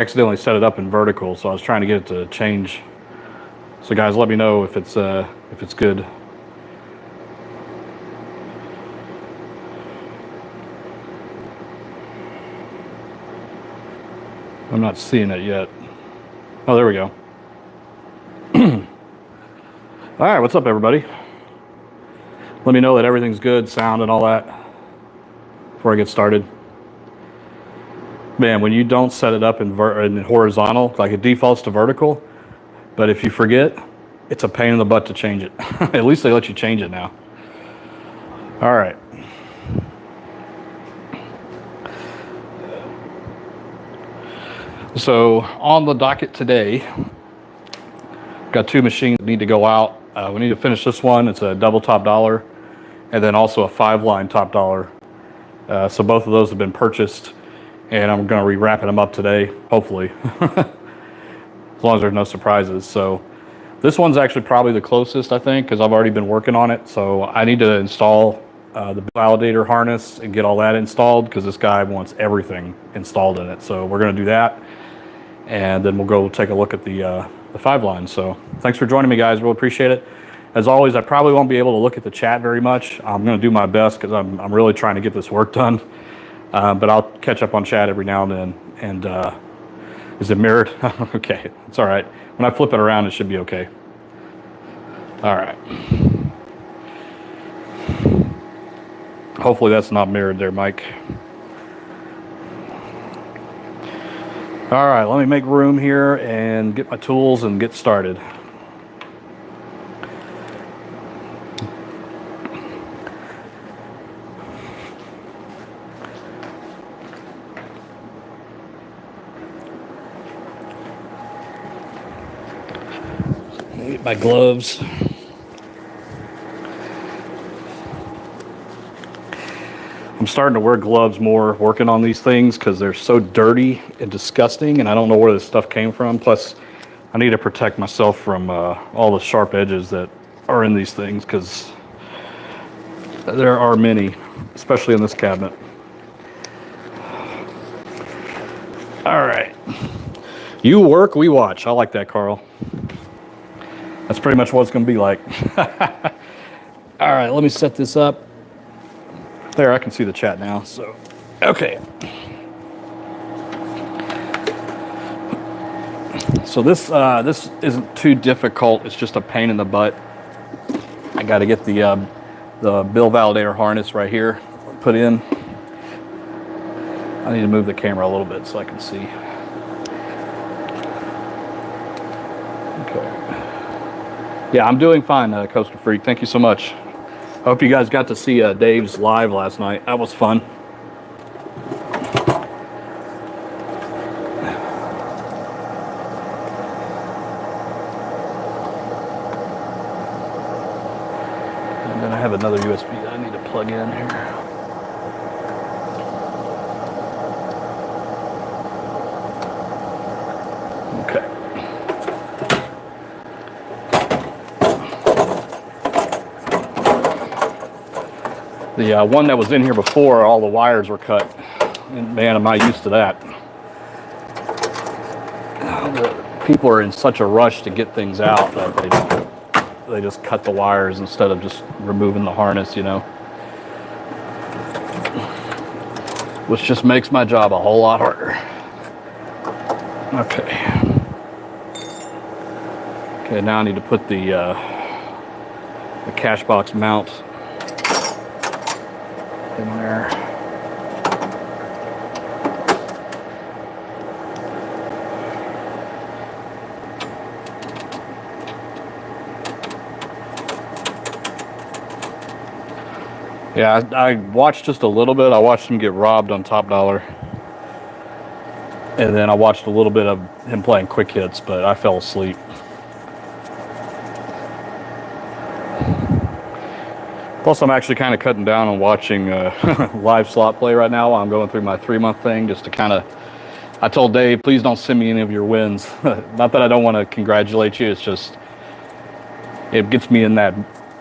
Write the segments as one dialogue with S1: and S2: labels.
S1: accidentally set it up in vertical, so I was trying to get it to change. So guys, let me know if it's good. I'm not seeing it yet. Oh, there we go. All right, what's up, everybody? Let me know that everything's good, sound and all that, before I get started. Man, when you don't set it up in horizontal, like it defaults to vertical, but if you forget, it's a pain in the butt to change it. At least they let you change it now. All right. So on the docket today, got two machines that need to go out. We need to finish this one. It's a double top dollar, and then also a 5-line top dollar. So both of those have been purchased, and I'm going to be wrapping them up today, hopefully, as long as there's no surprises. So this one's actually probably the closest, I think, because I've already been working on it. So I need to install the validator harness and get all that installed, because this guy wants everything installed in it. So we're going to do that, and then we'll go take a look at the 5-line. So thanks for joining me, guys. Really appreciate it. As always, I probably won't be able to look at the chat very much. I'm going to do my best because I'm really trying to get this work done. But I'll catch up on chat every now and then. And is it mirrored? Okay, it's all right. When I flip it around, it should be okay. All right. Hopefully that's not mirrored there, Mike. All right, let me make room here and get my tools and get started. Get my gloves. I'm starting to wear gloves more working on these things because they're so dirty and disgusting, and I don't know where this stuff came from. Plus, I need to protect myself from all the sharp edges that are in these things, because there are many, especially in this cabinet. All right. You work, we watch. I like that, Carl. That's pretty much what it's going to be like. All right, let me set this up. There, I can see the chat now. So, okay. So this isn't too difficult. It's just a pain in the butt. I got to get the bill validator harness right here put in. I need to move the camera a little bit so I can see. Okay. Yeah, I'm doing fine, Coaster Freak. Thank you so much. I hope you guys got to see Dave's live last night. That was fun. And then I have another USB that I need to plug in here. The one that was in here before, all the wires were cut. And man, am I used to that. People are in such a rush to get things out that they just cut the wires instead of just removing the harness, you know. Which just makes my job a whole lot harder. Okay. Okay, now I need to put the cash box mount in there. Yeah, I watched just a little bit. I watched him get robbed on Top Dollar. And then I watched a little bit of him playing quick hits, but I fell asleep. Plus, I'm actually kind of cutting down on watching live slot play right now while I'm going through my 3-month thing, just to kind of... I told Dave, please don't send me any of your wins. Not that I don't want to congratulate you, it's just... It gets me in that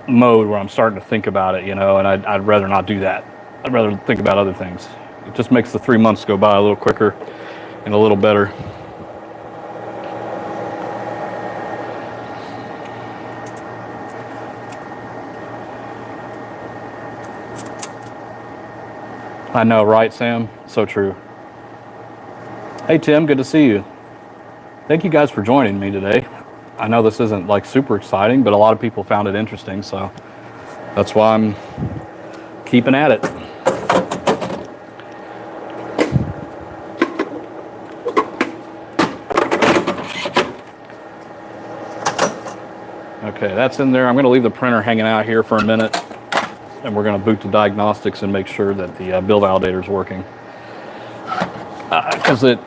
S1: mode where I'm starting to think about it, you know, and I'd rather not do that. I'd rather think about other things. It just makes the 3 months go by a little quicker and a little better. I know, right, Sam? So true. Hey, Tim, good to see you. Thank you guys for joining me today. I know this isn't like super exciting, but a lot of people found it interesting, so that's why I'm keeping at it. Okay, that's in there. I'm going to leave the printer hanging out here for a minute, and we're going to boot to Diagnostics and make sure that the bill validator is working. Because it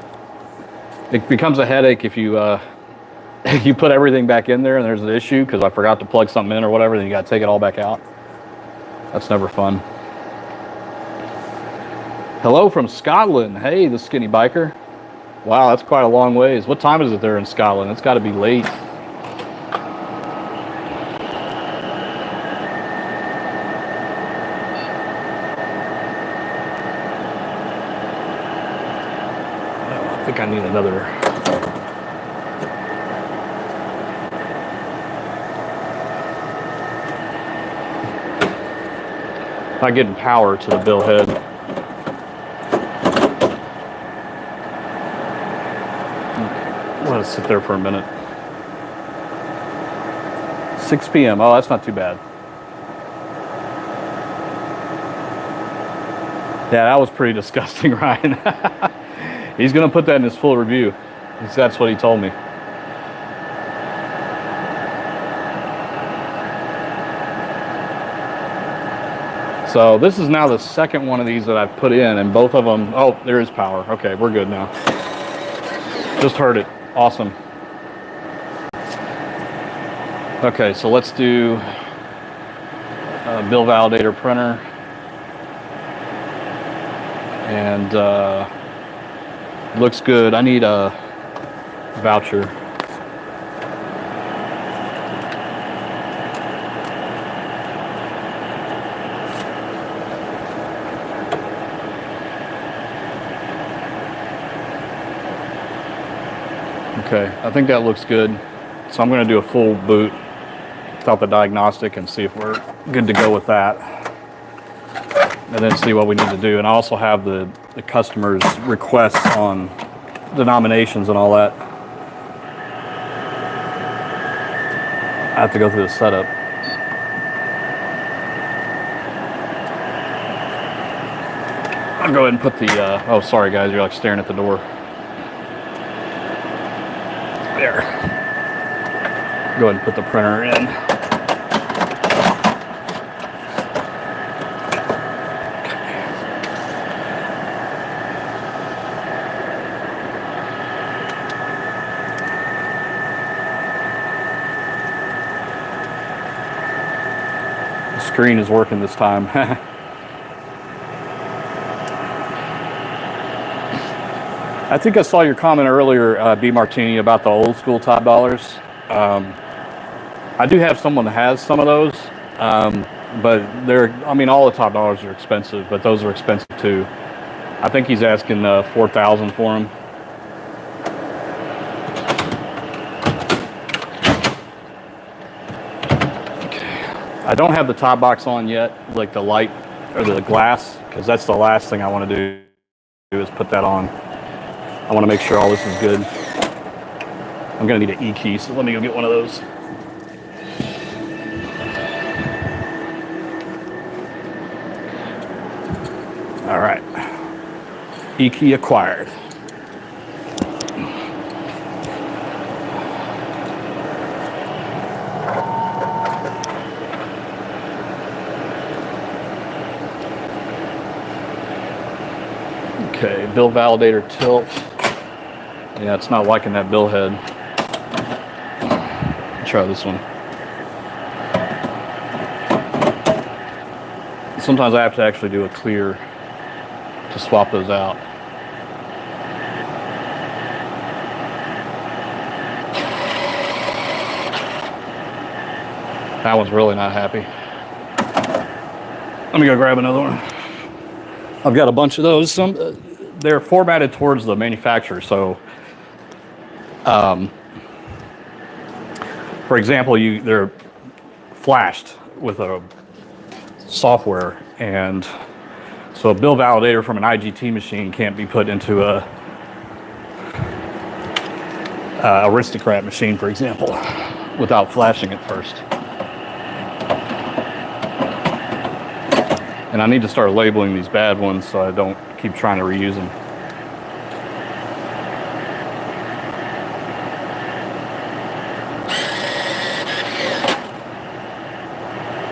S1: becomes a headache if you if you put everything back in there and there's an issue because I forgot to plug something in or whatever, then you got to take it all back out. That's never fun. Hello from Scotland. Hey, the skinny biker. Wow, that's quite a long ways. What time is it there in Scotland? It's got to be late. I think I need another. Not getting power to the bill head. Let it sit there for a minute. 6 p.m. Oh, that's not too bad. Yeah, that was pretty disgusting, Ryan. He's going to put that in his full review. That's what he told me. So this is now the second one of these that I've put in, and both of them, oh, there is power. Okay, we're good now. Just heard it. Awesome. Okay, so let's do a bill validator printer. And looks good. I need a voucher. Okay, I think that looks good. So I'm going to do a full boot without the diagnostic and see if we're good to go with that. And then see what we need to do. And I also have the customer's requests on denominations and all that. I have to go through the setup. I'll go ahead and put the, oh, sorry guys, you're like staring at the door. There. Go ahead and put the printer in. The screen is working this time. I think I saw your comment earlier, B. Martini, about the old school top dollars. I do have someone that has some of those, but I mean, all the top dollars are expensive, but those are expensive too. I think he's asking $4,000 for them. Okay. I don't have the top box on yet, like the light or the glass, because that's the last thing I want to do is put that on. I want to make sure all this is good. I'm going to need an E key, so let me go get one of those. All right. E key acquired. Okay, bill validator tilt. Yeah, it's not liking that bill head. Try this one. Sometimes I have to actually do a clear to swap those out. That one's really not happy. Let me go grab another one. I've got a bunch of those. They're formatted towards the manufacturer, so for example, they're flashed with a software, and So a bill validator from an IGT machine can't be put into a aristocrat machine, for example, without flashing it first. And I need to start labeling these bad ones so I don't keep trying to reuse them.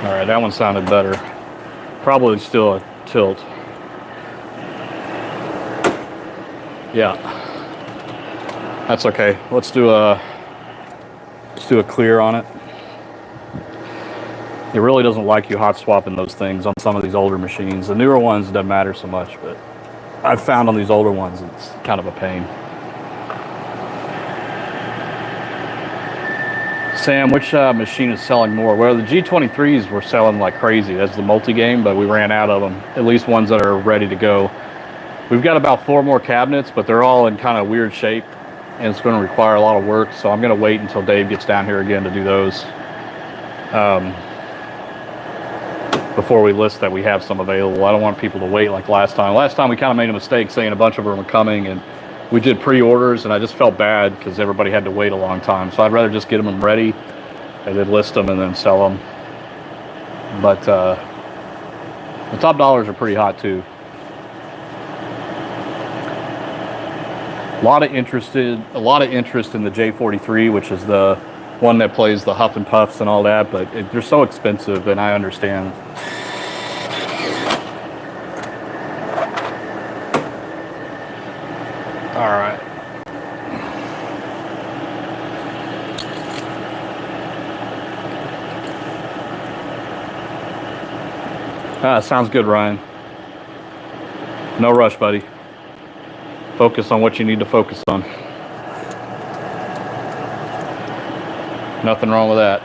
S1: All right, that one sounded better. Probably still a tilt. Yeah, that's okay. Let's do a clear on it. It really doesn't like you hot swapping those things on some of these older machines. The newer ones, it doesn't matter so much, but I've found on these older ones, it's kind of a pain. Sam, which machine is selling more? Well, the G23s were selling like crazy. That's the multi-game, but we ran out of them. At least ones that are ready to go. We've got about 4 more cabinets, but they're all in kind of weird shape, and it's going to require a lot of work, so I'm going to wait until Dave gets down here again to do those. Before we list that we have some available. I don't want people to wait like last time. Last time we kind of made a mistake saying a bunch of them were coming, and we did pre-orders, and I just felt bad because everybody had to wait a long time. So I'd rather just get them ready and then list them and then sell them. But the top dollars are pretty hot too. A lot of interest in the J43, which is the one that plays the huff and puffs and all that, but they're so expensive, and I understand. All right. Sounds good, Ryan. No rush, buddy. Focus on what you need to focus on. Nothing wrong with that.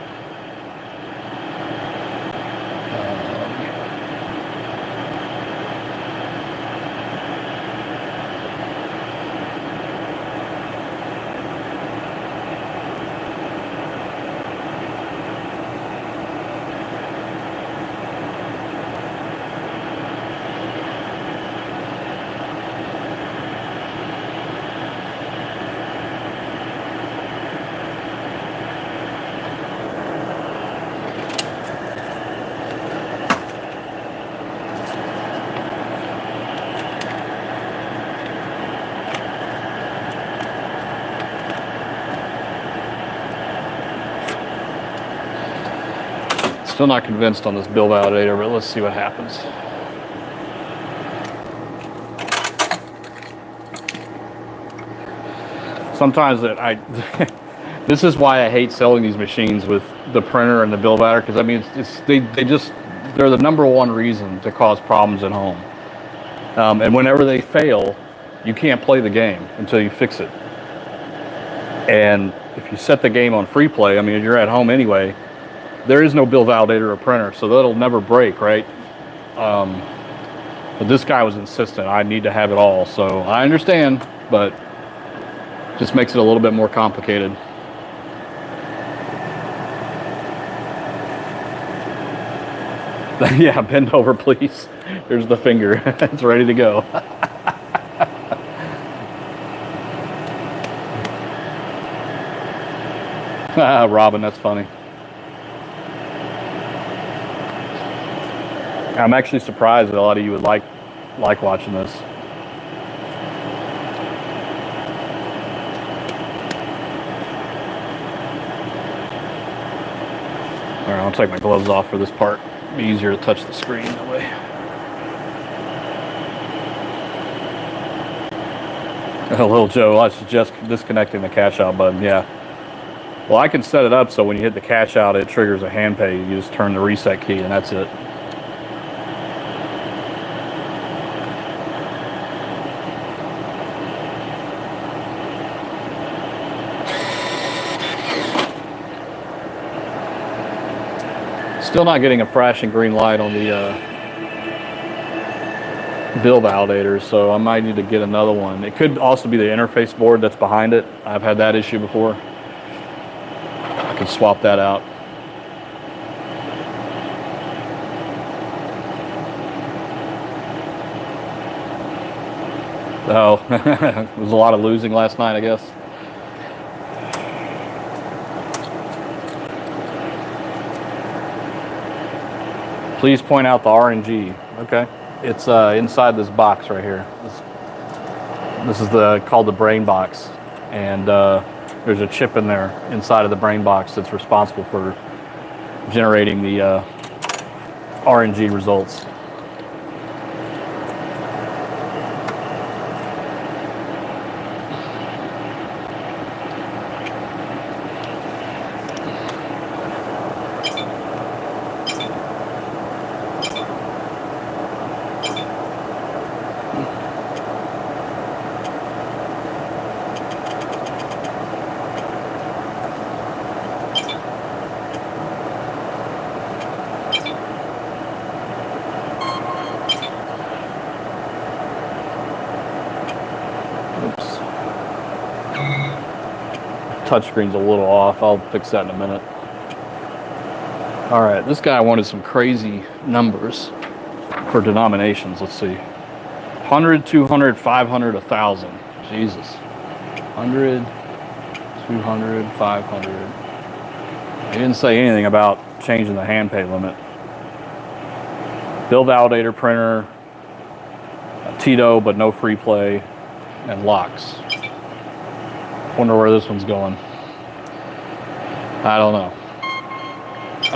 S1: Still not convinced on this bill validator, but let's see what happens. Sometimes this is why I hate selling these machines with the printer and the bill validator, because I mean, they're the number one reason to cause problems at home. And whenever they fail, you can't play the game until you fix it. And if you set the game on free play, I mean, you're at home anyway. There is no bill validator or printer, so that'll never break, right? But this guy was insistent. I need to have it all, so I understand, but just makes it a little bit more complicated. Yeah, bend over, please. There's the finger. It's ready to go. Robin, that's funny. I'm actually surprised that a lot of you would like watching this. All right, I'll take my gloves off for this part. It'll be easier to touch the screen that way. Little Joe, I suggest disconnecting the cash out button. Yeah. Well, I can set it up so when you hit the cash out, it triggers a hand pay. You just turn the reset key, and that's it. Still not getting a flashing green light on the bill validator, so I might need to get another one. It could also be the interface board that's behind it. I've had that issue before. I could swap that out. Oh, it was a lot of losing last night, I guess. Please point out the RNG. Okay. It's inside this box right here. This is called the brain box. And there's a chip in there inside of the brain box that's responsible for generating the RNG results. Touchscreen's a little off. I'll fix that in a minute. All right, this guy wanted some crazy numbers for denominations. Let's see. 100, 200, 500, 1,000. Jesus. 100, 200, 500. He didn't say anything about changing the hand pay limit. Bill validator printer, Tito, but no free play, and locks. Wonder where this one's going. I don't know.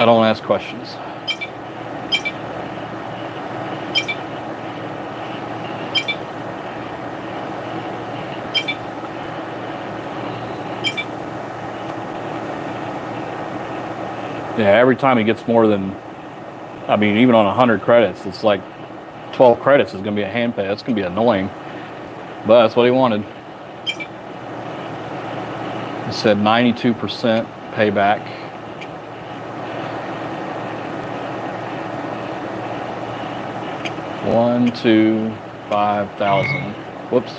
S1: I don't ask questions. Yeah, every time he gets more than, I mean, even on 100 credits, it's like 12 credits is going to be a hand pay. That's going to be annoying. But that's what he wanted. He said 92% payback. One, 2, 5,000. Whoops.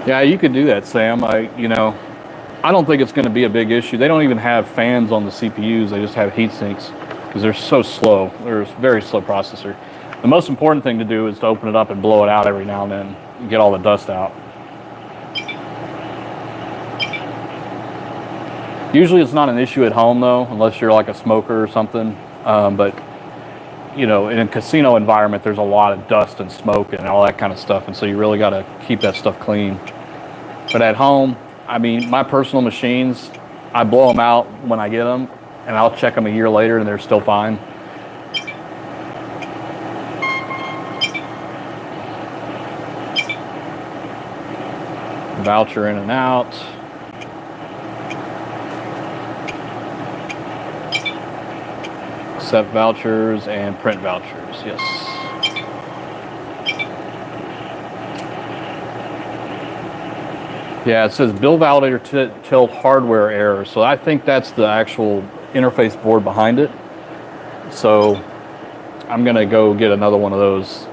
S1: Yeah, you could do that, Sam. I don't think it's going to be a big issue. They don't even have fans on the CPUs. They just have heat sinks because they're so slow. They're a very slow processor. The most important thing to do is to open it up and blow it out every now and then and get all the dust out. Usually it's not an issue at home, though, unless you're like a smoker or something. But, in a casino environment, there's a lot of dust and smoke and all that kind of stuff. And so you really got to keep that stuff clean. But at home, I mean, my personal machines, I blow them out when I get them, and I'll check them a year later, and they're still fine. Voucher in and out. Accept vouchers and print vouchers, yes. Yeah, it says bill validator till hardware error. So I think that's the actual interface board behind it. So I'm gonna go get another one of those.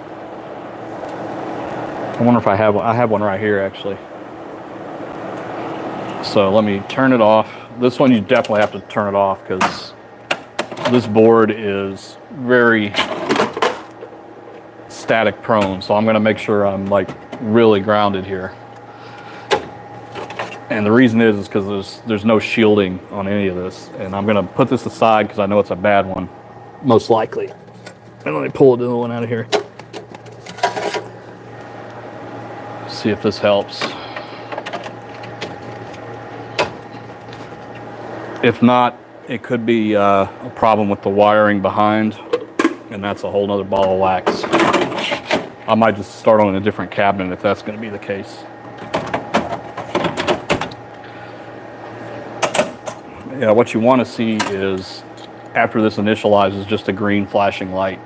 S1: I wonder if I have one right here actually. So let me turn it off. This one you definitely have to turn it off because this board is very static prone. So I'm gonna make sure I'm like really grounded here. And the reason is because there's no shielding on any of this. And I'm going to put this aside because I know it's a bad one, most likely. And let me pull another one out of here. See if this helps. If not, it could be a problem with the wiring behind. And that's a whole nother ball of wax. I might just start on a different cabinet if that's going to be the case. Yeah, what you want to see is, after this initializes, just a green flashing light.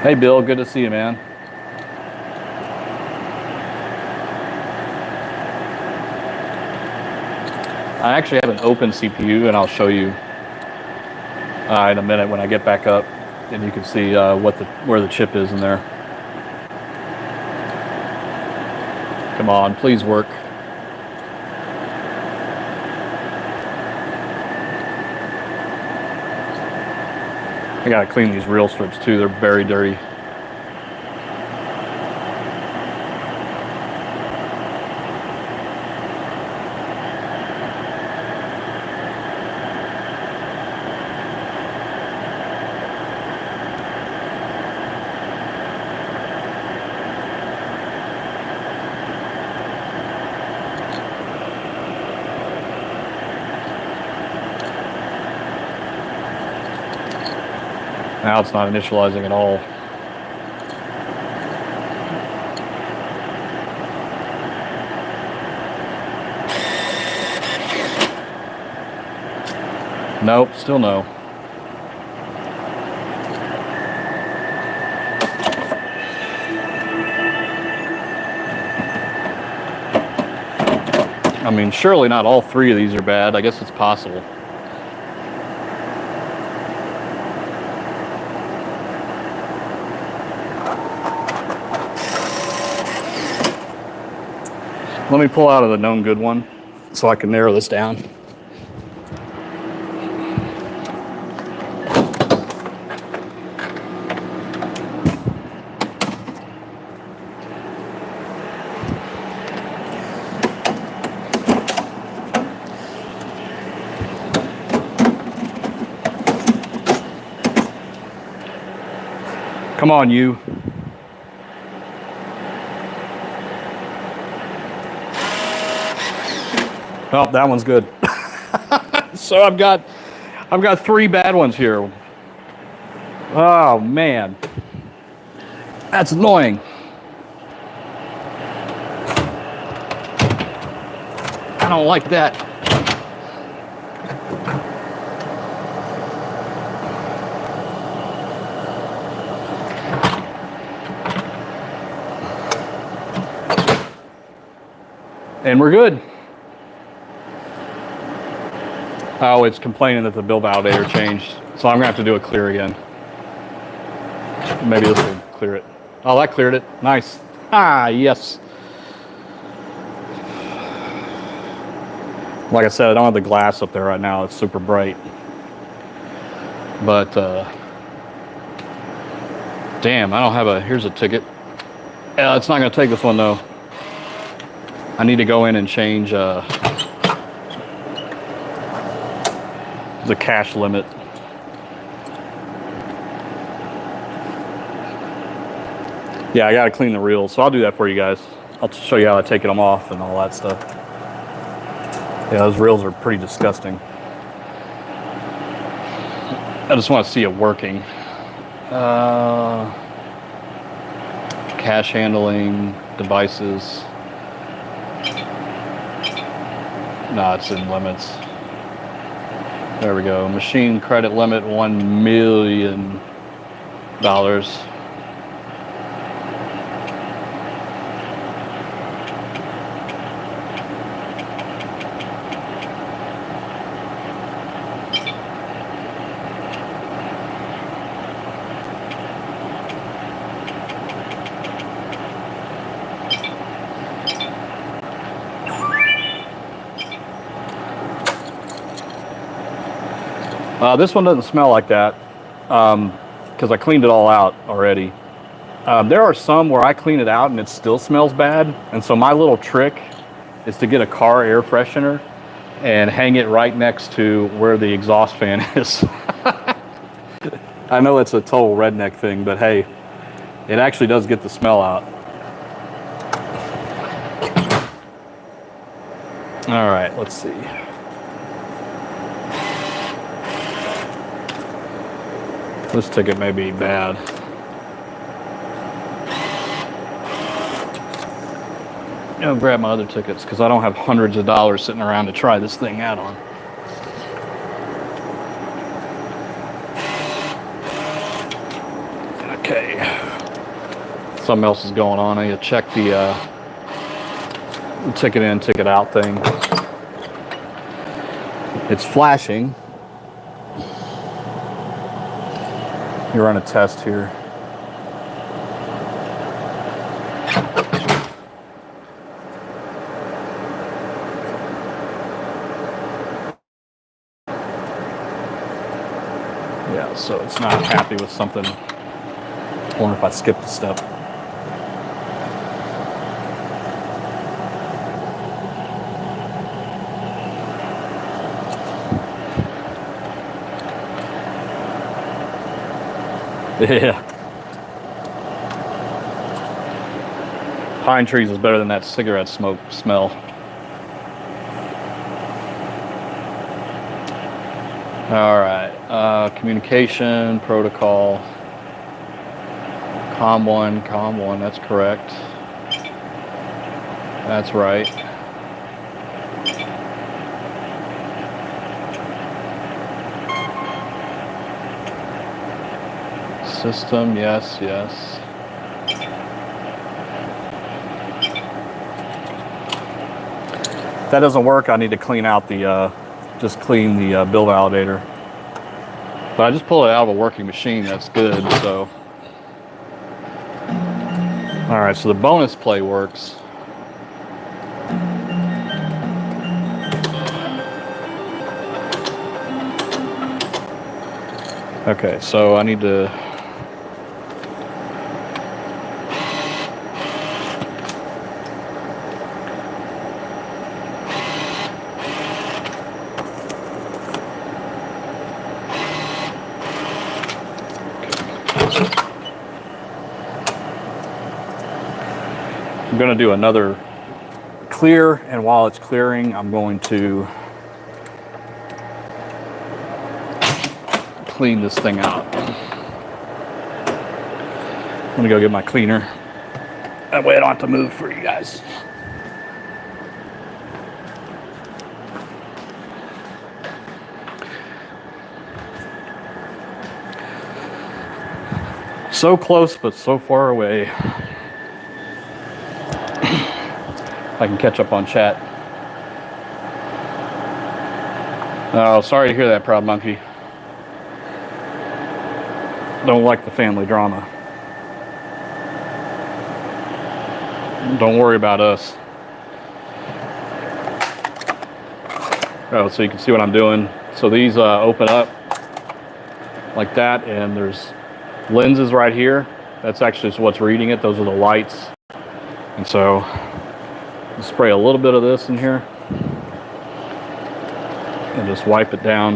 S1: Hey Bill, good to see you, man. I actually have an open CPU, and I'll show you in a minute when I get back up, and you can see where the chip is in there. Come on, please work. I gotta clean these reel strips too, they're very dirty. Now it's not initializing at all. Nope, still no. I mean, surely not all three of these are bad. I guess it's possible. Let me pull out of the known good one so I can narrow this down. Come on, you. Oh, that one's good. So I've got three bad ones here. Oh man, that's annoying. I don't like that. And we're good. Oh, it's complaining that the bill validator changed. So I'm gonna have to do a clear again. Maybe this will clear it. Oh, that cleared it. Nice. Ah, yes. Like I said, I don't have the glass up there right now. It's super bright. But, damn, I don't have a, here's a ticket. It's not gonna take this one though. I need to go in and change, the cache limit. Yeah, I gotta clean the reels, so I'll do that for you guys. I'll show you how I take them off and all that stuff. Yeah, those reels are pretty disgusting. I just want to see it working. Cache handling, devices. No, it's in limits. There we go. Machine credit limit $1 million. This one doesn't smell like that because I cleaned it all out already. There are some where I clean it out and it still smells bad. And so my little trick is to get a car air freshener and hang it right next to where the exhaust fan is. I know it's a total redneck thing, but hey, it actually does get the smell out. All right, let's see. This ticket may be bad. I'll grab my other tickets because I don't have hundreds of dollars sitting around to try this thing out on. Okay. Something else is going on. I need to check the ticket in, ticket out thing. You run a test here. Yeah, so it's not happy with something. I wonder if I skipped a step. Yeah. Pine trees is better than that cigarette smoke smell. All right, communication protocol. COM1, that's correct. That's right. System, yes. If that doesn't work, I need to clean out the, just clean the bill validator. But I just pulled it out of a working machine, that's good, so. All right, so the bonus play works. Okay, so I need to I'm going to do another clear, and while it's clearing, I'm going to clean this thing out. I'm going to go get my cleaner. That way I don't have to move for you guys. So close, but so far away. I can catch up on chat. Oh, sorry to hear that, Proud Monkey. Don't like the family drama. Don't worry about us. Oh, so you can see what I'm doing. So these open up like that, and there's lenses right here. That's actually what's reading it. Those are the lights. And so spray a little bit of this in here and just wipe it down.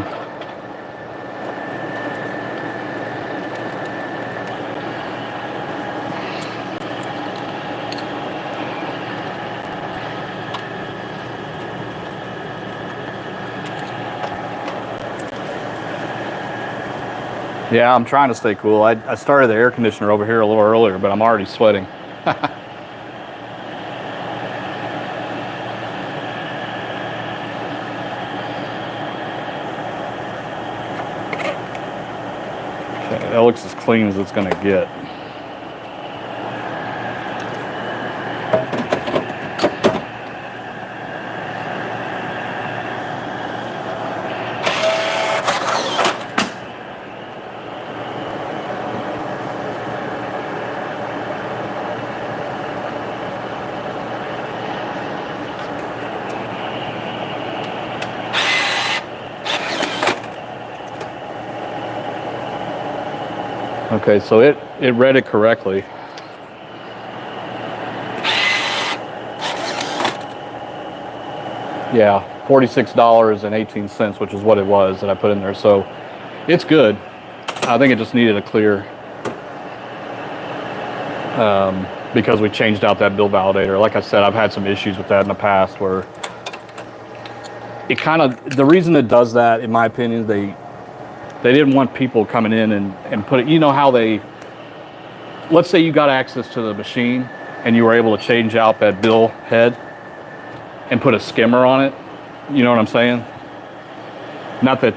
S1: Yeah, I'm trying to stay cool. I started the air conditioner over here a little earlier, but I'm already sweating. That looks as clean as it's going to get. Okay, so it read it correctly. Yeah, $46.18, which is what it was that I put in there. So it's good. I think it just needed a clear because we changed out that bill validator. Like I said, I've had some issues with that in the past where it kind of, the reason it does that, in my opinion, they didn't want people coming in and put it, you know how they, let's say you got access to the machine and you were able to change out that bill head and put a skimmer on it. You know what I'm saying? Not that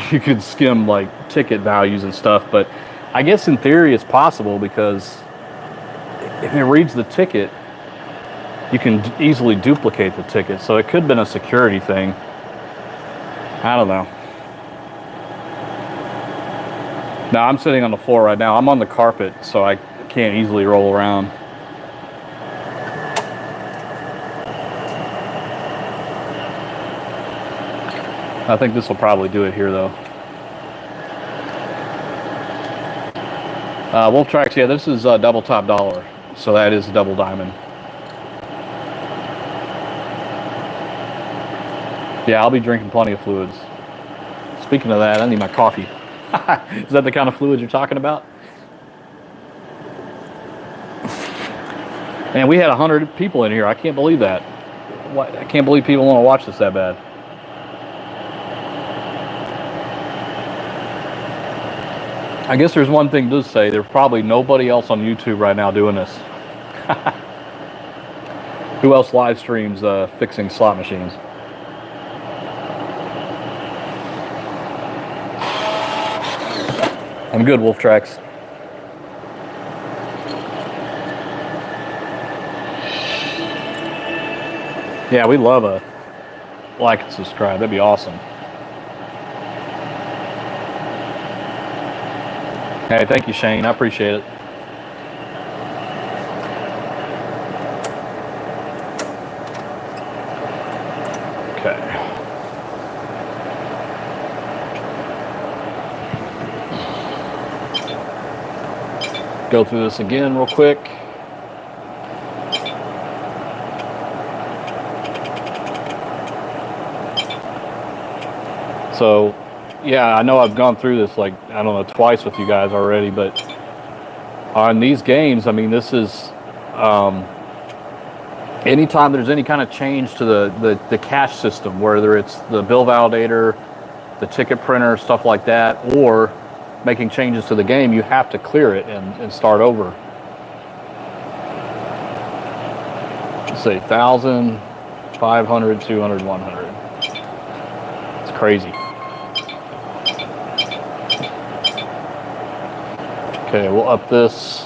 S1: you could skim like ticket values and stuff, but I guess in theory it's possible because if it reads the ticket, you can easily duplicate the ticket. So it could have been a security thing. I don't know. Now I'm sitting on the floor right now. I'm on the carpet, so I can't easily roll around. I think this will probably do it here, though. Wolf Tracks, yeah, this is double top dollar, so that is double diamond. Yeah, I'll be drinking plenty of fluids. Speaking of that, I need my coffee. Is that the kind of fluid you're talking about? Man, we had 100 people in here. I can't believe that. What? I can't believe people want to watch this that bad. I guess there's one thing to say. There's probably nobody else on YouTube right now doing this. Who else live streams fixing slot machines? I'm good, Wolf Tracks. Yeah, we love a like and subscribe. That'd be awesome. Hey, thank you, Shane. I appreciate it. Okay. Go through this again real quick. So, yeah, I know I've gone through this like, I don't know, twice with you guys already, but on these games, I mean, this is, anytime there's any kind of change to the cache system, whether it's the bill validator, the ticket printer, stuff like that, or making changes to the game, you have to clear it and start over. Let's say 1,000, 500, 200, 100. It's crazy. Okay, we'll up this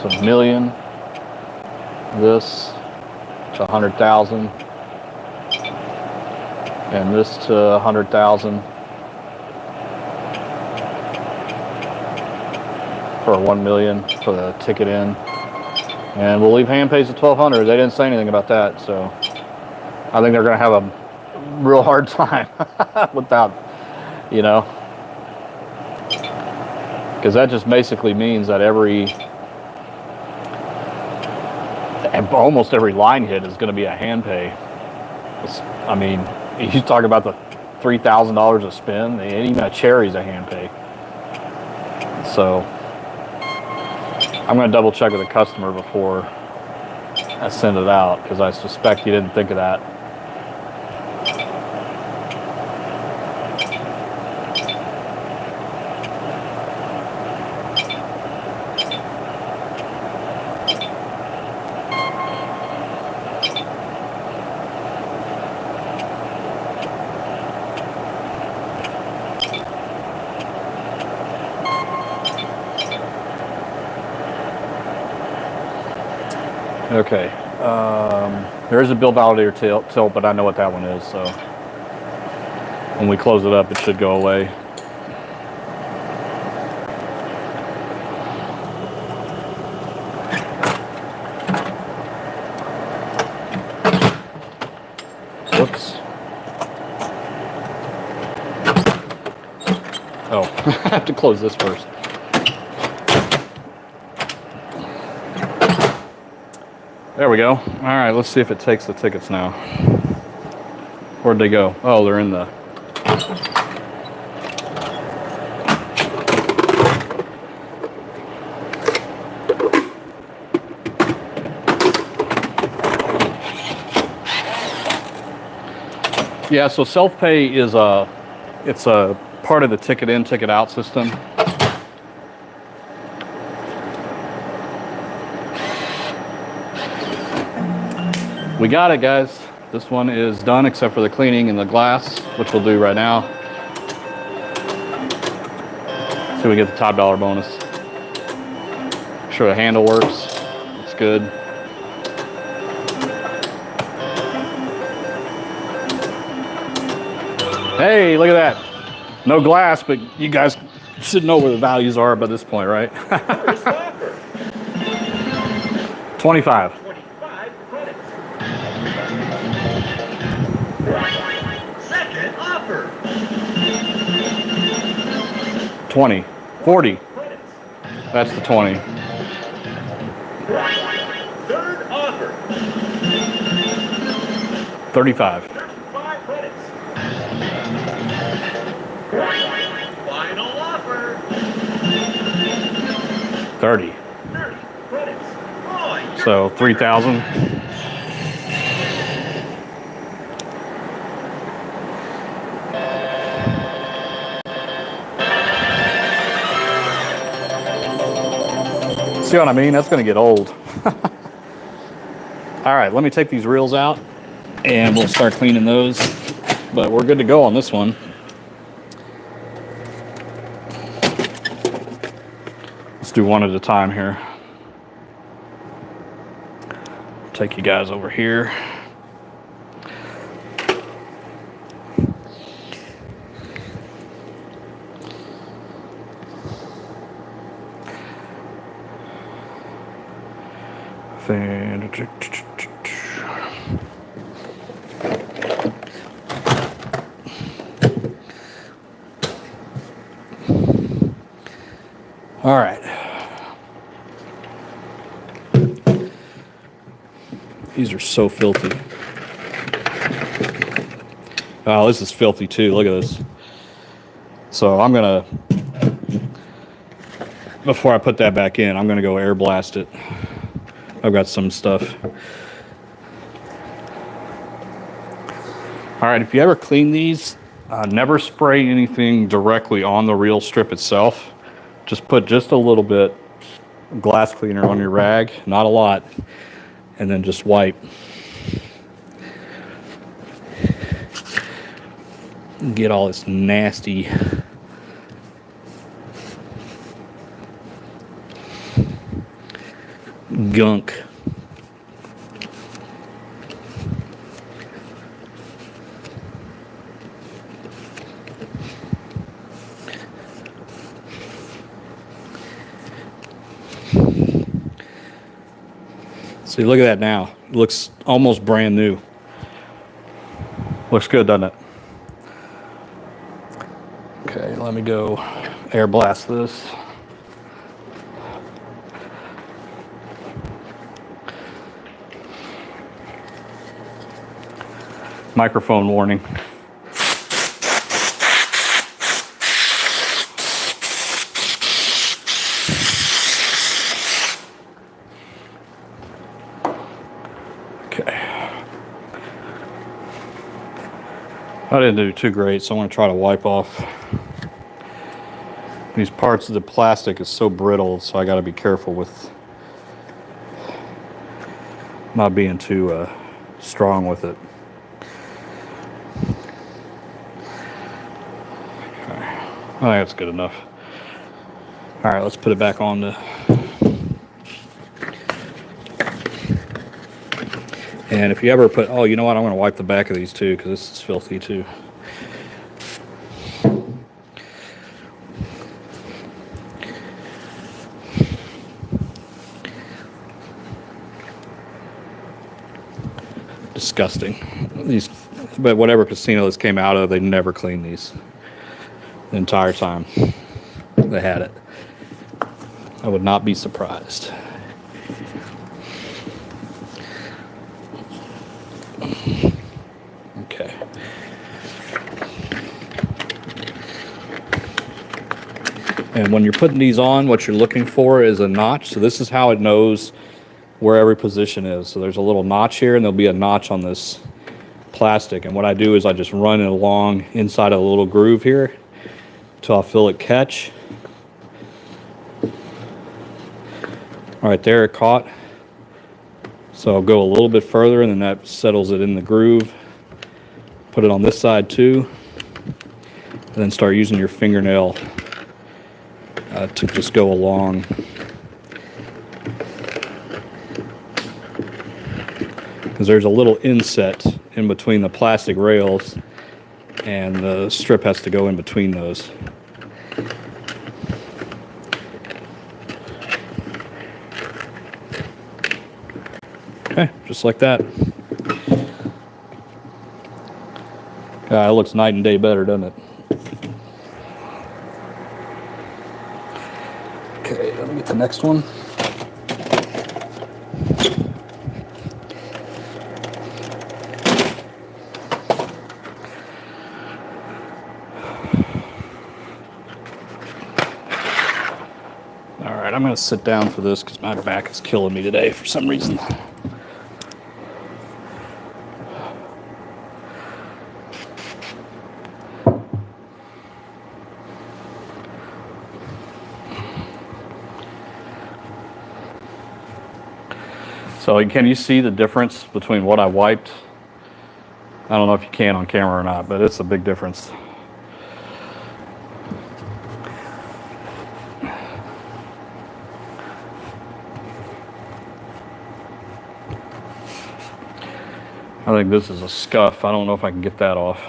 S1: to 1 million, this to 100,000, and this to 100,000 for 1 million for the ticket in. And we'll leave hand pays at 1,200. They didn't say anything about that, so I think they're going to have a real hard time without, you know. Because that just basically means that almost every line hit is going to be a hand pay. I mean, you talk about the $3,000 a spin, and even a cherry's a hand pay. So I'm going to double check with the customer before I send it out, because I suspect you didn't think of that. Okay, there is a bill validator tilt, but I know what that one is, so when we close it up, it should go away. Whoops. Oh, I have to close this first. There we go. All right, let's see if it takes the tickets now. Where'd they go? Oh, they're in the... Yeah, so self-pay is it's a part of the ticket in, ticket out system. We got it, guys. This one is done except for the cleaning and the glass, which we'll do right now. So we get the top dollar bonus. Make sure the handle works. It's good. Hey, look at that. No glass, but you guys Should know where the values are by this point, right? 25.
S2: 25 credits. Second offer.
S1: 20. 40.
S2: Credits.
S1: That's the 20.
S2: Third offer.
S1: 35.
S2: 35 credits. Final offer.
S1: 30.
S2: 30 credits. Oh,
S1: So 3,000. See what I mean? That's going to get old. All right, let me take these reels out and we'll start cleaning those. But we're good to go on this one. Let's do one at a time here. Take you guys over here. All right. These are so filthy. Oh, this is filthy too. Look at this. So I'm gonna, before I put that back in, I'm gonna go air blast it. I've got some stuff. All right, if you ever clean these, never spray anything directly on the reel strip itself. Just put just a little bit of glass cleaner on your rag, not a lot, and then just wipe. Get all this nasty gunk. See, look at that now. It looks almost brand new. Looks good, doesn't it? Okay, let me go air blast this. Microphone warning. I didn't do too great, so I'm going to try to wipe off. These parts of the plastic is so brittle, so I got to be careful with not being too strong with it. Okay. I think that's good enough. All right, let's put it back on the. And if you ever put, oh, you know what? I'm going to wipe the back of these too, because this is filthy too. Disgusting. These, but whatever casino this came out of, they never cleaned these the entire time they had it. I would not be surprised. Okay. And when you're putting these on, what you're looking for is a notch. So this is how it knows where every position is. So there's a little notch here, and there'll be a notch on this plastic. And what I do is I just run it along inside a little groove here until I feel it catch. All right, there it caught. So I'll go a little bit further, and then that settles it in the groove. Put it on this side too, and then start using your fingernail to just go along. Because there's a little inset in between the plastic rails, and the strip has to go in between those. Okay, just like that. It looks night and day better, doesn't it? Okay, let me get the next one. All right, I'm going to sit down for this because my back is killing me today for some reason. So can you see the difference between what I wiped? I don't know if you can on camera or not, but it's a big difference. I think this is a scuff. I don't know if I can get that off.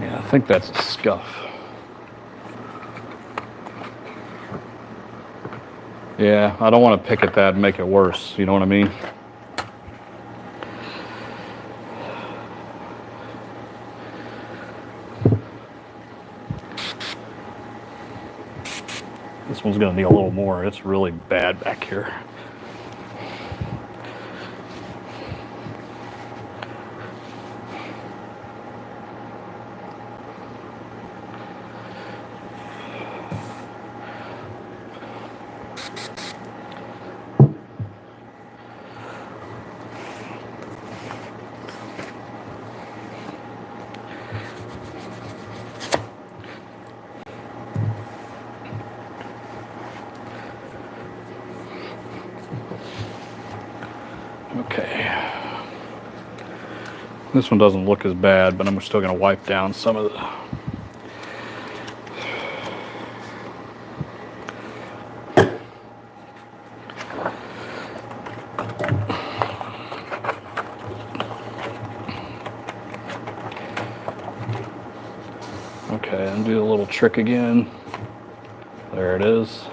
S1: Yeah, I think that's a scuff. Yeah, I don't want to pick at that and make it worse. You know what I mean? This one's going to need a little more. It's really bad back here. Okay. This one doesn't look as bad, but I'm still going to wipe down some of the... Okay, and do a little trick again. There it is.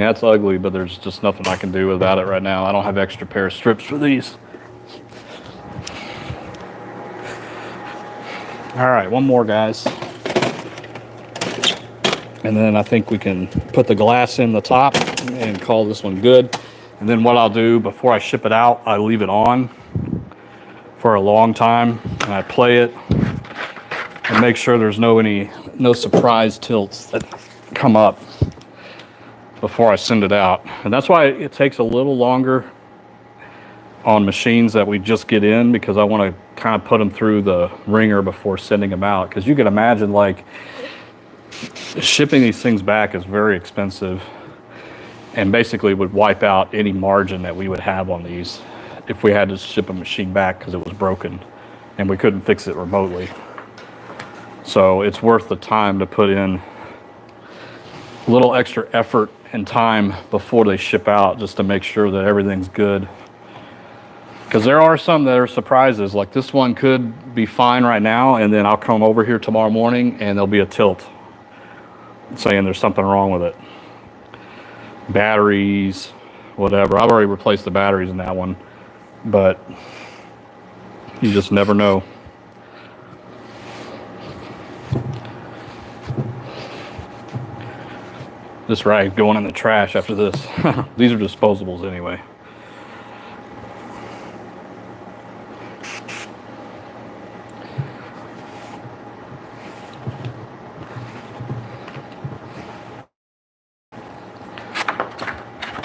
S1: That's ugly, but there's just nothing I can do about it right now. I don't have extra pair of strips for these. All right, one more, guys. And then I think we can put the glass in the top and call this one good. And then what I'll do before I ship it out, I leave it on for a long time and I play it and make sure there's no surprise tilts that come up before I send it out. And that's why it takes a little longer on machines that we just get in, because I want to kind of put them through the ringer before sending them out. Because you can imagine, like, shipping these things back is very expensive and basically would wipe out any margin that we would have on these if we had to ship a machine back because it was broken and we couldn't fix it remotely. So it's worth the time to put in a little extra effort and time before they ship out, just to make sure that everything's good. Because there are some that are surprises. Like this one could be fine right now, and then I'll come over here tomorrow morning and there'll be a tilt saying there's something wrong with it. Batteries, whatever. I've already replaced the batteries in that one, but you just never know. This rag's going in the trash after this. These are disposables anyway.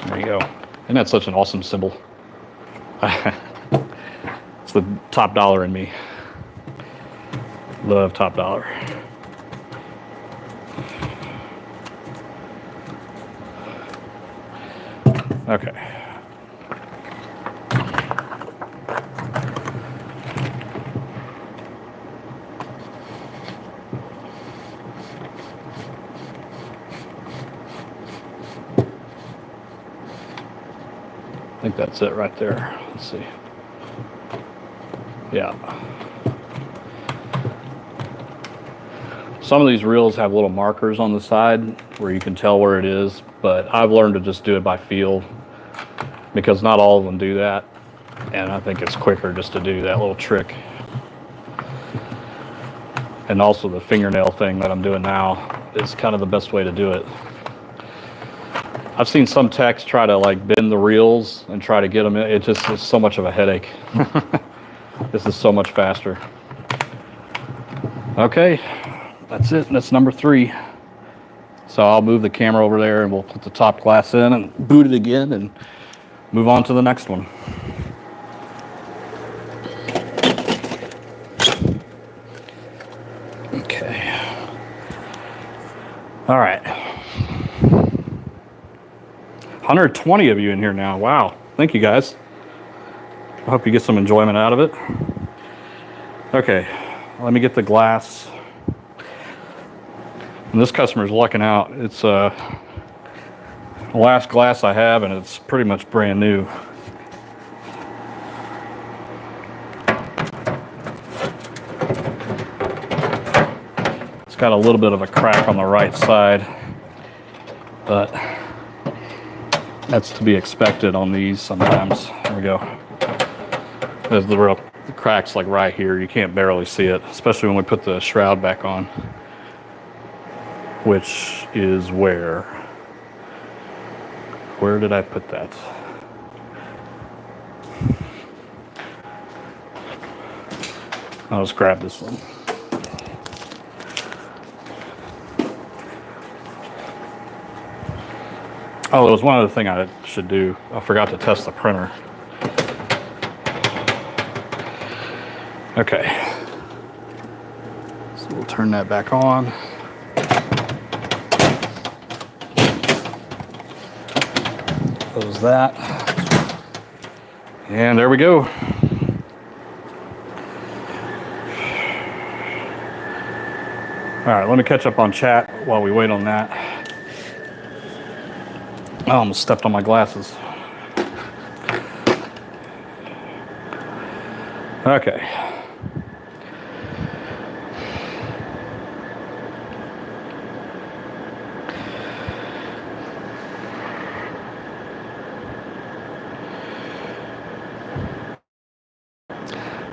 S1: There you go. Isn't that such an awesome symbol? It's the top dollar in me. Love top dollar. Okay. I think that's it right there. Let's see. Yeah. Some of these reels have little markers on the side where you can tell where it is, but I've learned to just do it by feel because not all of them do that. And I think it's quicker just to do that little trick. And also the fingernail thing that I'm doing now is kind of the best way to do it. I've seen some techs try to like bend the reels and try to get them in. It just is so much of a headache. This is so much faster. Okay, that's it. That's number 3. So I'll move the camera over there and we'll put the top glass in and boot it again and move on to the next one. Okay. All right. 120 of you in here now. Wow. Thank you guys. I hope you get some enjoyment out of it. Okay. Let me get the glass. And this customer's lucking out. It's the last glass I have, and it's pretty much brand new. It's got a little bit of a crack on the right side, but that's to be expected on these sometimes. There we go. There's the crack's like right here. You can't barely see it, especially when we put the shroud back on. Which is where? Where did I put that? I'll just grab this one. Oh, there was one other thing I should do. I forgot to test the printer. Okay. So we'll turn that back on. Close that. And there we go. All right, let me catch up on chat while we wait on that. I almost stepped on my glasses. Okay.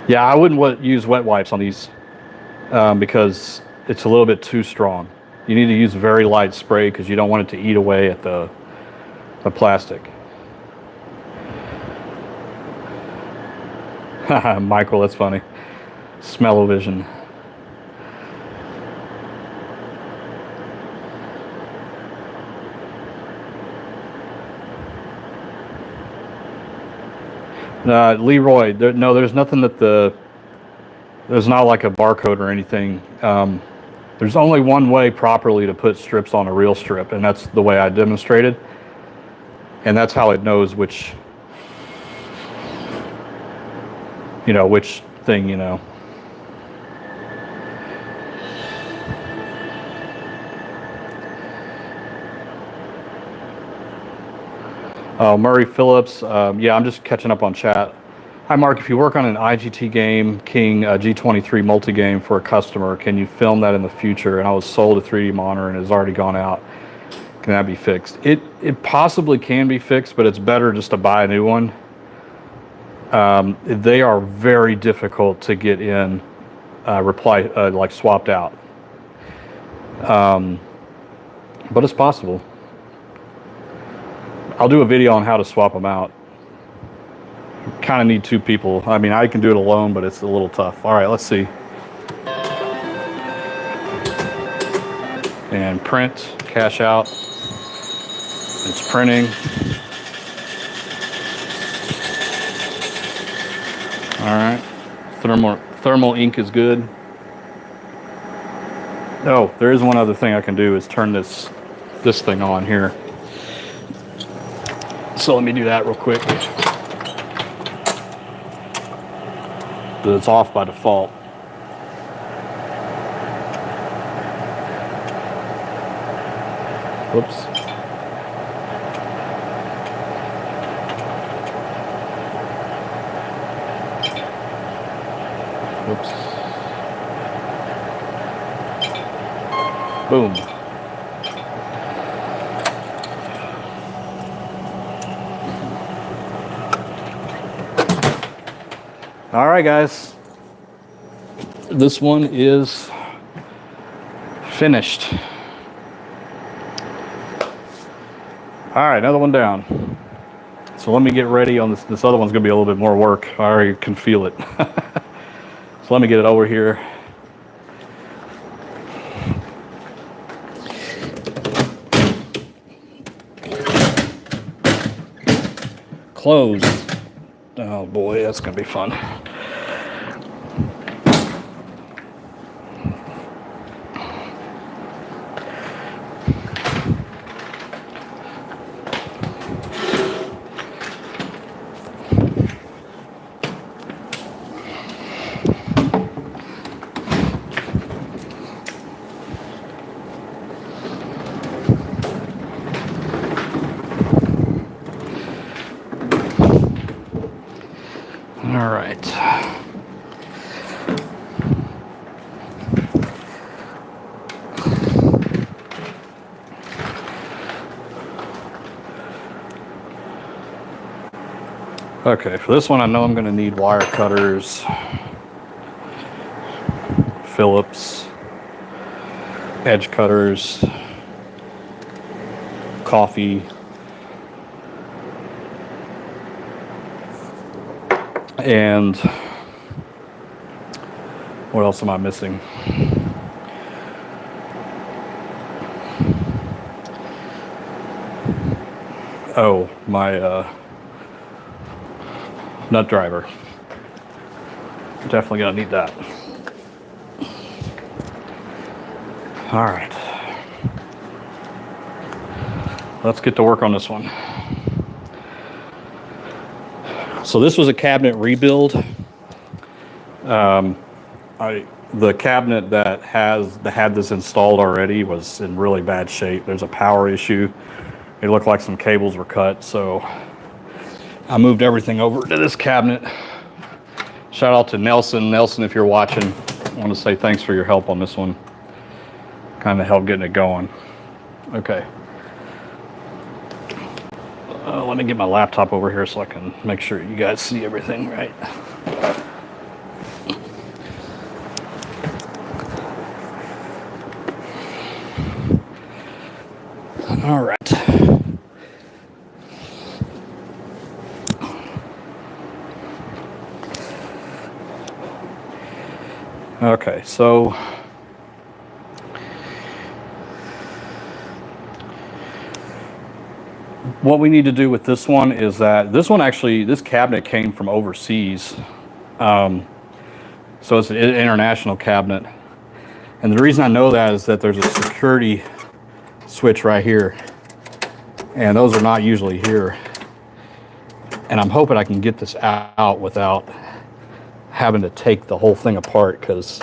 S1: Yeah, I wouldn't use wet wipes on these because it's a little bit too strong. You need to use very light spray because you don't want it to eat away at the plastic. Michael, that's funny. Smell-o-vision. Leroy, there's nothing that there's not like a barcode or anything. There's only one way properly to put strips on a reel strip, and that's the way I demonstrated. And that's how it knows which thing, Oh, Murray Phillips. Yeah, I'm just catching up on chat. Hi, Mark. If you work on an IGT game, King G23 multi-game for a customer, can you film that in the future? And I was sold a 3D monitor and it's already gone out. Can that be fixed? It possibly can be fixed, but it's better just to buy a new one. They are very difficult to get in, like swapped out. But it's possible. I'll do a video on how to swap them out. Kind of need 2 people. I mean, I can do it alone, but it's a little tough. All right, let's see. And print, cash out. It's printing. All right. Thermal ink is good. Oh, there is one other thing I can do is turn this thing on here. So let me do that real quick. But it's off by default. Whoops. Whoops. Boom. All right, guys. This one is finished. All right, another one down. So let me get ready on this. This other one's gonna be a little bit more work. I already can feel it. So let me get it over here. Close. Oh boy, that's gonna be fun. All right. Okay, for this one I know I'm going to need wire cutters, Phillips, edge cutters, coffee, and what else am I missing? Oh, my nut driver. Definitely gonna need that. All right. Let's get to work on this one. So this was a cabinet rebuild. The cabinet that had this installed already was in really bad shape. There's a power issue. It looked like some cables were cut, so I moved everything over to this cabinet. Shout out to Nelson. Nelson, if you're watching, I want to say thanks for your help on this one. Kind of helped getting it going. Okay. Let me get my laptop over here so I can make sure you guys see everything right. All right. Okay, so what we need to do with this one is that this cabinet came from overseas. So it's an international cabinet. And the reason I know that is that there's a security switch right here. And those are not usually here. And I'm hoping I can get this out without having to take the whole thing apart, because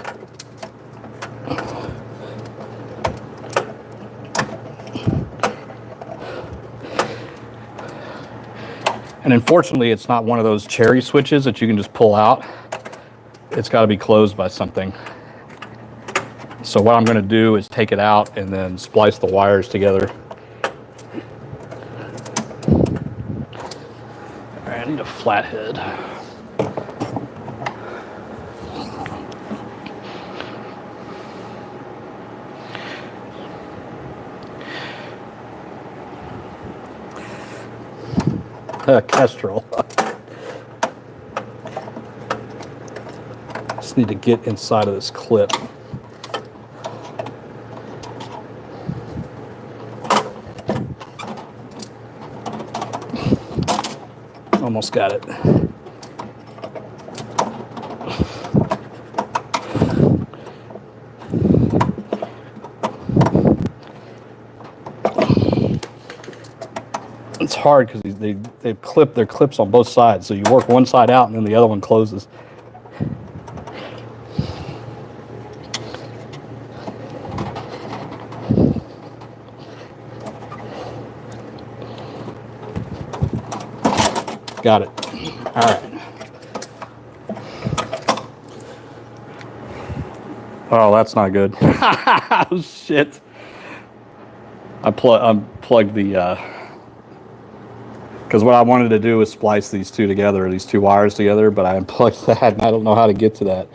S1: and unfortunately it's not one of those cherry switches that you can just pull out. It's got to be closed by something. So what I'm going to do is take it out and then splice the wires together. All right, I need a flathead. Kestrel. Just need to get inside of this clip. Almost got it. It's hard because they clip their clips on both sides, so you work one side out and then the other one closes. Got it. All right. Oh, that's not good. Oh, shit. I unplugged the, because what I wanted to do was splice these two together, these two wires together, but I unplugged that and I don't know how to get to that.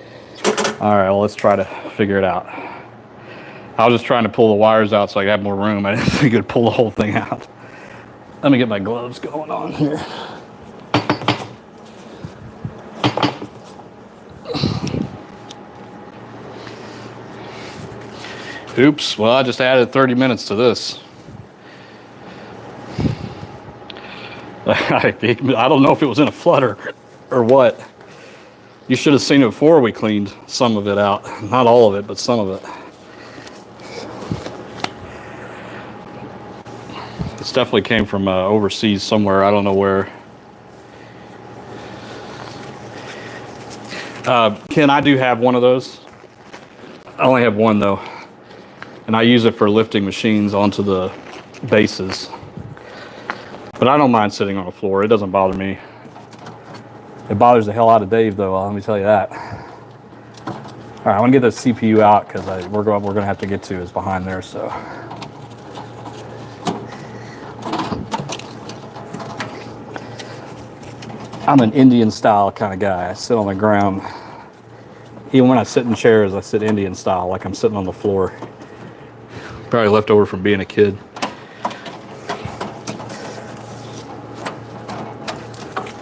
S1: All right, well, let's try to figure it out. I was just trying to pull the wires out so I could have more room. I didn't think I could pull the whole thing out. Let me get my gloves going on here. Oops, well, I just added 30 minutes to this. I don't know if it was in a flutter or what. You should have seen it before we cleaned some of it out. Not all of it, but some of it. This definitely came from overseas somewhere. I don't know where. Ken, I do have one of those. I only have one, though. And I use it for lifting machines onto the bases. But I don't mind sitting on the floor. It doesn't bother me. It bothers the hell out of Dave, though. Let me tell you that. All right, I'm gonna get the CPU out because we're gonna have to get to is behind there. So. I'm an Indian style kind of guy. I sit on the ground. Even when I sit in chairs, I sit Indian style, like I'm sitting on the floor. Probably left over from being a kid.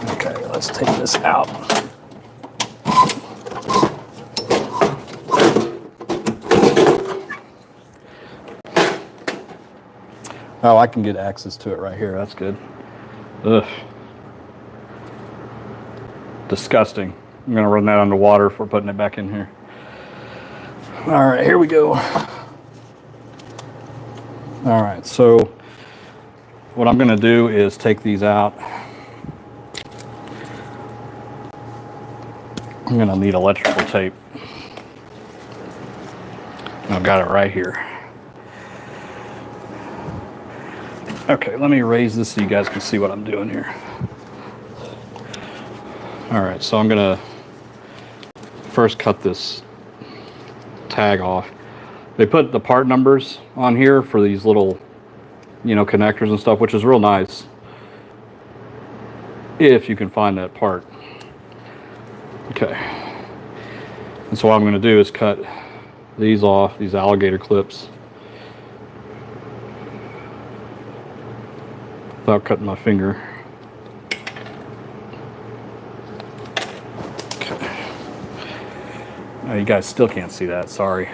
S1: Okay, let's take this out. Oh, I can get access to it right here. That's good. Ugh. Disgusting. I'm gonna run that underwater before putting it back in here. All right, here we go. All right, so what I'm gonna do is take these out. I'm gonna need electrical tape. I've got it right here. Okay, let me raise this so you guys can see what I'm doing here. All right, so I'm gonna first cut this tag off. They put the part numbers on here for these little, connectors and stuff, which is real nice. If you can find that part. Okay. And so what I'm gonna do is cut these off, these alligator clips, without cutting my finger. Okay. Oh, you guys still can't see that, sorry.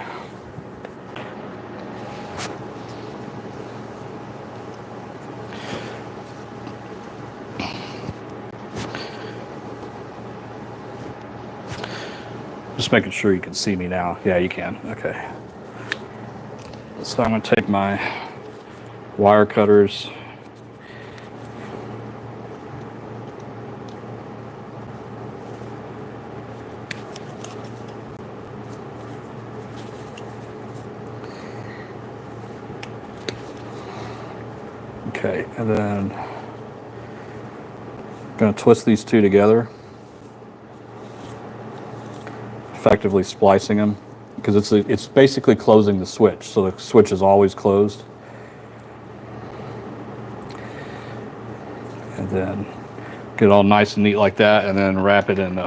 S1: Just making sure you can see me now. Yeah, you can. Okay. So I'm going to take my wire cutters. Okay, and then I'm going to twist these two together, effectively splicing them, because it's basically closing the switch, so the switch is always closed. And then get it all nice and neat like that, and then wrap it in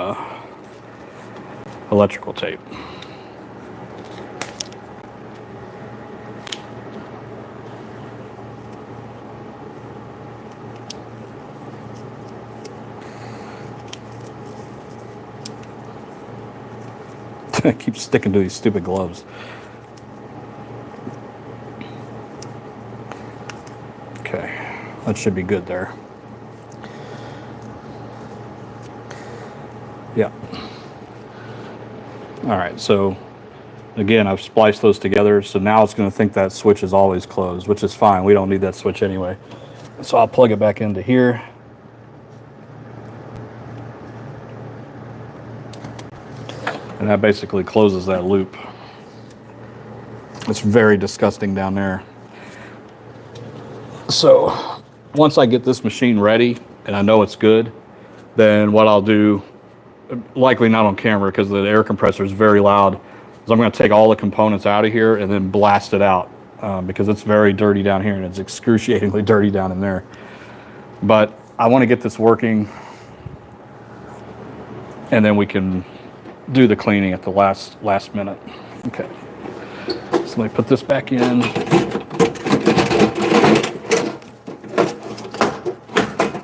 S1: electrical tape. I keep sticking to these stupid gloves. Okay, that should be good there. Yeah. All right, so again, I've spliced those together, so now it's going to think that switch is always closed, which is fine. We don't need that switch anyway. So I'll plug it back into here. And that basically closes that loop. It's very disgusting down there. So once I get this machine ready and I know it's good, then what I'll do, likely not on camera because the air compressor is very loud, is I'm going to take all the components out of here and then blast it out because it's very dirty down here and it's excruciatingly dirty down in there. But I want to get this working and then we can do the cleaning at the last minute. Okay. So let me put this back in.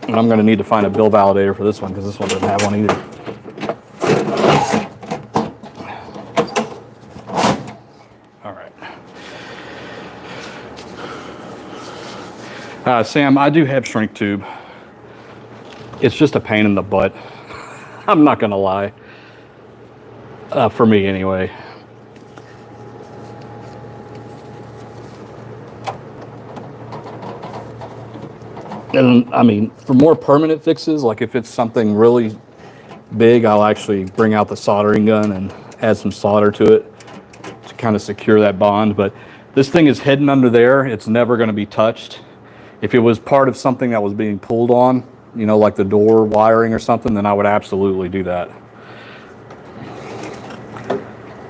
S1: And I'm going to need to find a bill validator for this one because this one doesn't have one either. All right. Sam, I do have shrink tube. It's just a pain in the butt. I'm not going to lie. For me anyway. And I mean, for more permanent fixes, like if it's something really big, I'll actually bring out the soldering gun and add some solder to it to kind of secure that bond. But this thing is hidden under there. It's never going to be touched. If it was part of something that was being pulled on, you know, like the door wiring or something, then I would absolutely do that.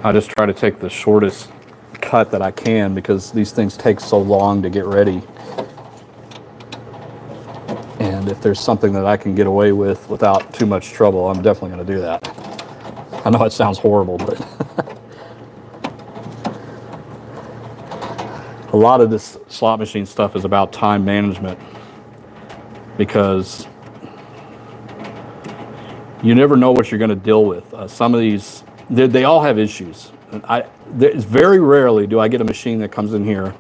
S1: I just try to take the shortest cut that I can because these things take so long to get ready. And if there's something that I can get away with without too much trouble, I'm definitely going to do that. I know it sounds horrible, but a lot of this slot machine stuff is about time management because you never know what you're going to deal with. Some of these, they all have issues. Very rarely do I get a machine that comes in here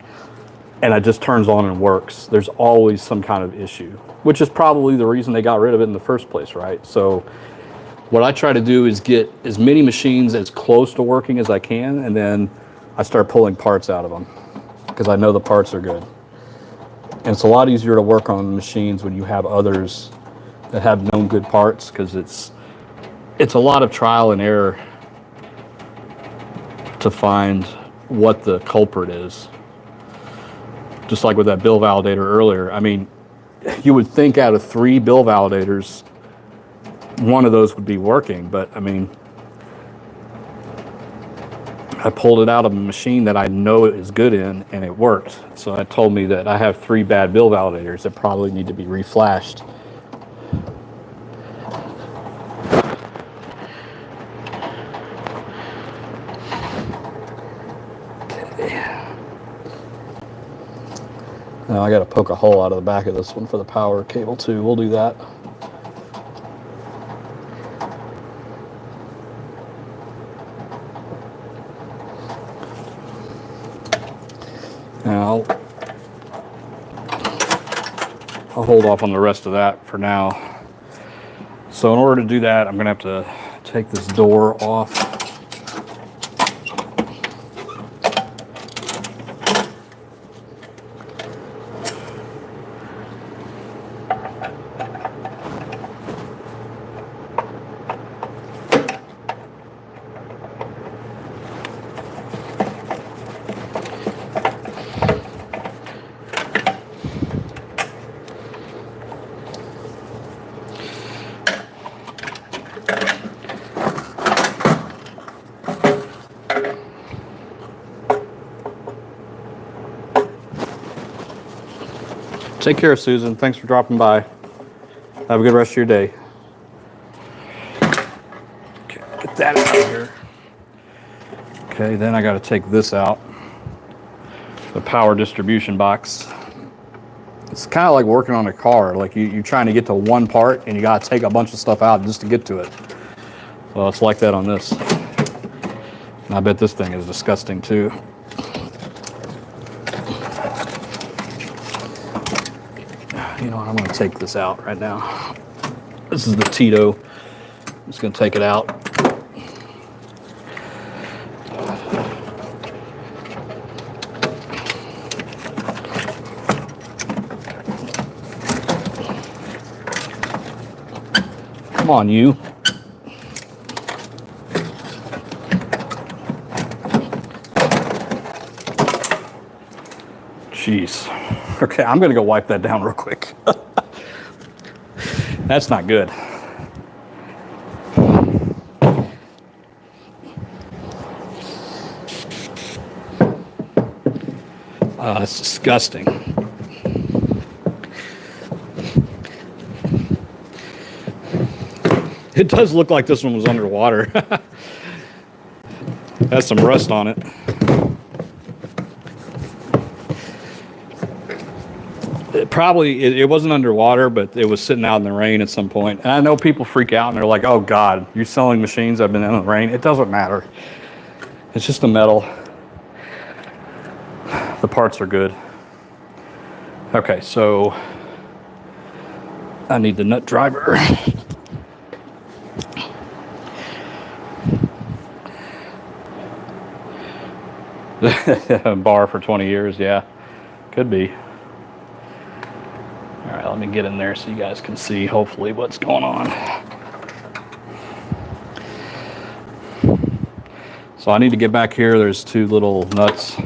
S1: and it just turns on and works. There's always some kind of issue, which is probably the reason they got rid of it in the first place, right? So what I try to do is get as many machines as close to working as I can, and then I start pulling parts out of them because I know the parts are good. And it's a lot easier to work on machines when you have others that have known good parts because it's a lot of trial and error to find what the culprit is. Just like with that bill validator earlier. I mean, you would think out of 3 bill validators, one of those would be working, but I mean, I pulled it out of a machine that I know it is good in and it worked. So that told me that I have 3 bad bill validators that probably need to be reflashed. Now I got to poke a hole out of the back of this one for the power cable too. We'll do that. Now I'll hold off on the rest of that for now. So in order to do that, I'm going to have to take this door off. Take care, Susan. Thanks for dropping by. Have a good rest of your day. Okay, get that out of here. Okay, then I got to take this out. The power distribution box. It's kind of like working on a car. Like you're trying to get to one part and you got to take a bunch of stuff out just to get to it. Well, it's like that on this. And I bet this thing is disgusting too. You know what, I'm going to take this out right now. This is the Tito. I'm just going to take it out. Come on, you. Jeez. Okay, I'm gonna go wipe that down real quick. That's not good. Oh, that's disgusting. It does look like this one was underwater. Has some rust on it. It wasn't underwater, but it was sitting out in the rain at some point. And I know people freak out and they're like, oh God, you're selling machines that have been in the rain. It doesn't matter. It's just a metal. The parts are good. Okay, so I need the nut driver. Bar for 20 years, yeah. Could be. All right, let me get in there so you guys can see, hopefully, what's going on. So I need to get back here. There's two little nuts.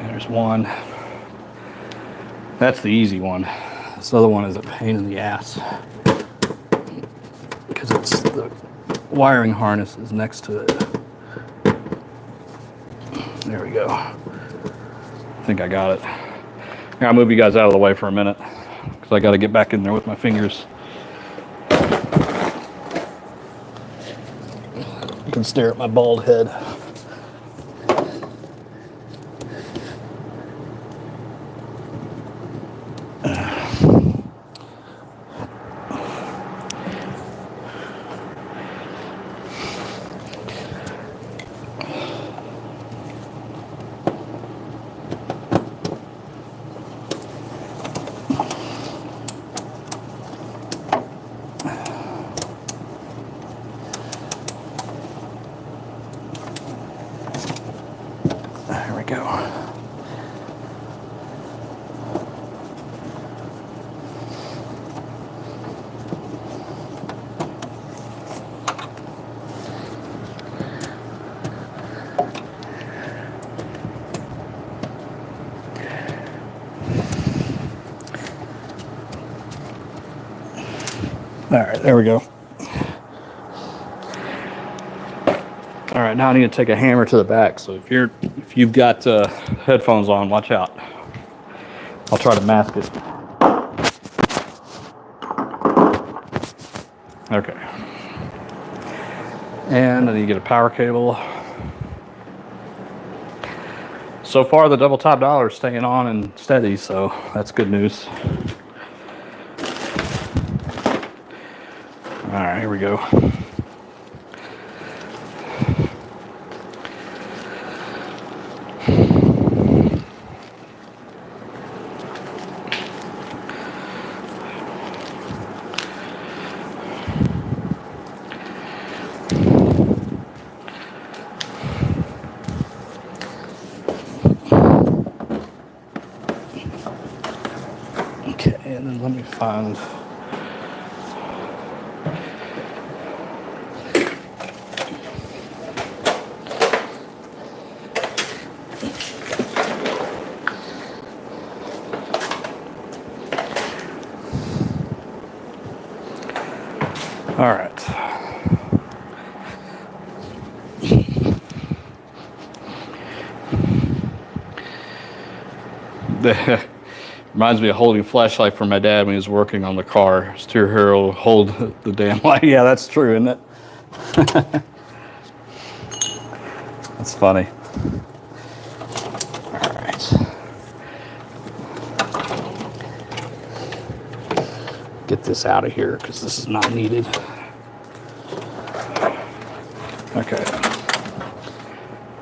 S1: There's one. That's the easy one. This other one is a pain in the ass because it's the wiring harness is next to it. There we go. I think I got it. I gotta move you guys out of the way for a minute because I gotta get back in there with my fingers. You can stare at my bald head. There we go. All right, there we go. All right, now I need to take a hammer to the back. So if you've got headphones on, watch out. I'll try to mask it. Okay. And I need to get a power cable. So far, the double top dollar is staying on and steady, so that's good news. All right, here we go. Okay, and then let me find. All right. Reminds me of holding a flashlight for my dad when he was working on the car. Steer here will hold the damn light. Yeah, that's true, isn't it? That's funny. All right. Get this out of here because this is not needed. Okay.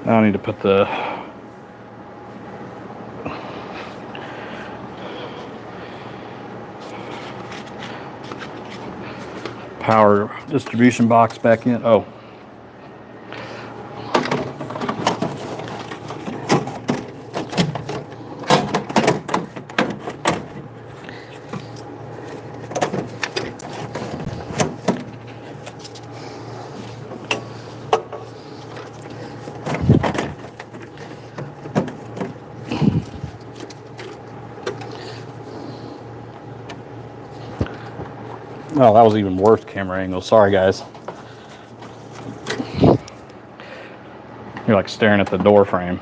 S1: Now I need to put the power distribution box back in. Oh. Oh, that was even worse camera angle. Sorry, guys. You're like staring at the door frame.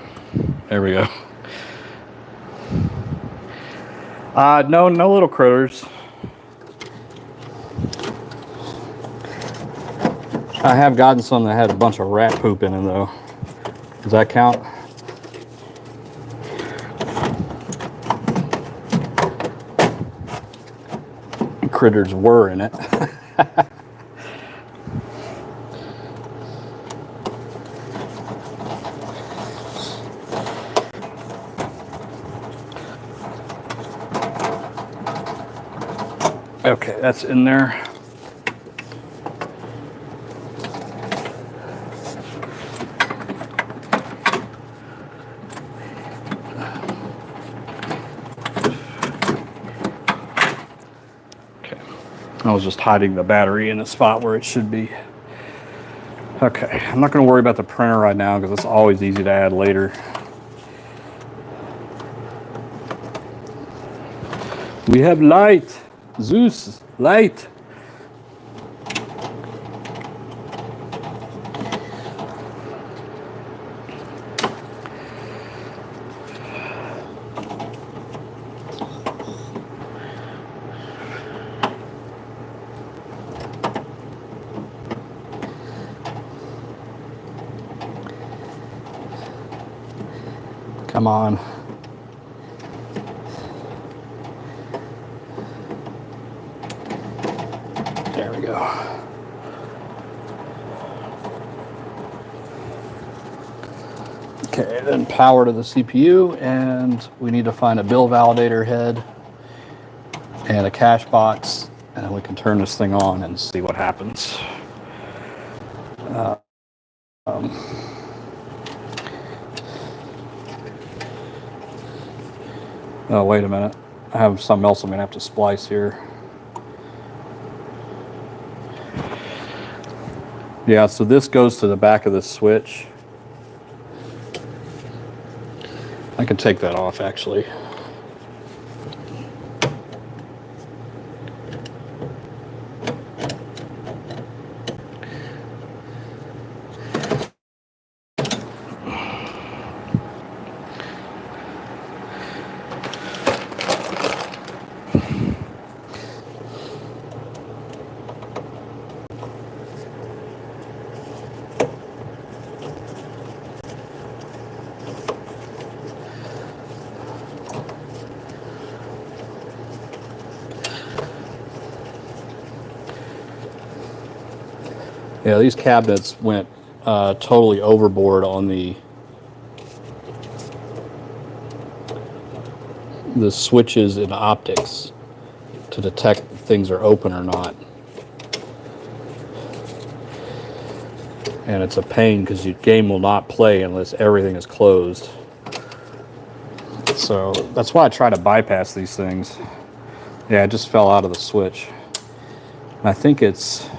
S1: There we go. No little critters. I have gotten some that had a bunch of rat poop in them, though. Does that count? Critters were in it. Okay, that's in there. I was just hiding the battery in the spot where it should be. Okay, I'm not going to worry about the printer right now because it's always easy to add later. We have light. Zeus, light. Come on. There we go. Okay, then power to the CPU, and we need to find a bill validator head and a cache box, and then we can turn this thing on and see what happens. Oh, wait a minute. I have something else I'm going to have to splice here. Yeah, so this goes to the back of the switch. I can take that off, actually. Yeah, these cabinets went totally overboard on the switches and optics to detect if things are open or not. And it's a pain because your game will not play unless everything is closed. So that's why I try to bypass these things. Yeah, it just fell out of the switch. And I think it's,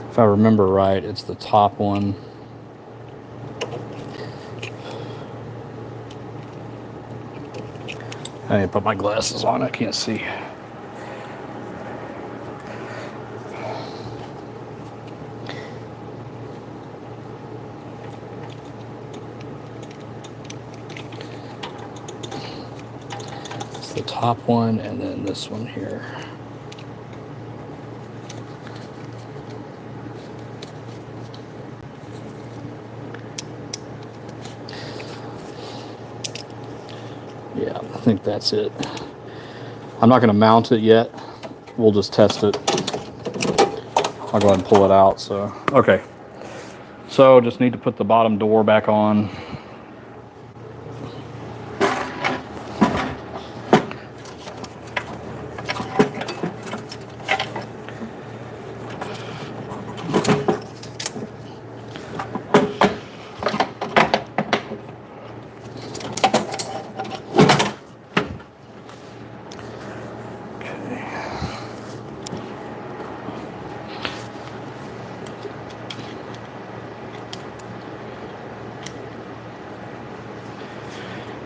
S1: if I remember right, it's the top one. I need to put my glasses on, I can't see. It's the top one and then this one here. Yeah, I think that's it. I'm not going to mount it yet. We'll just test it. I'll go ahead and pull it out. So, okay. So just need to put the bottom door back on.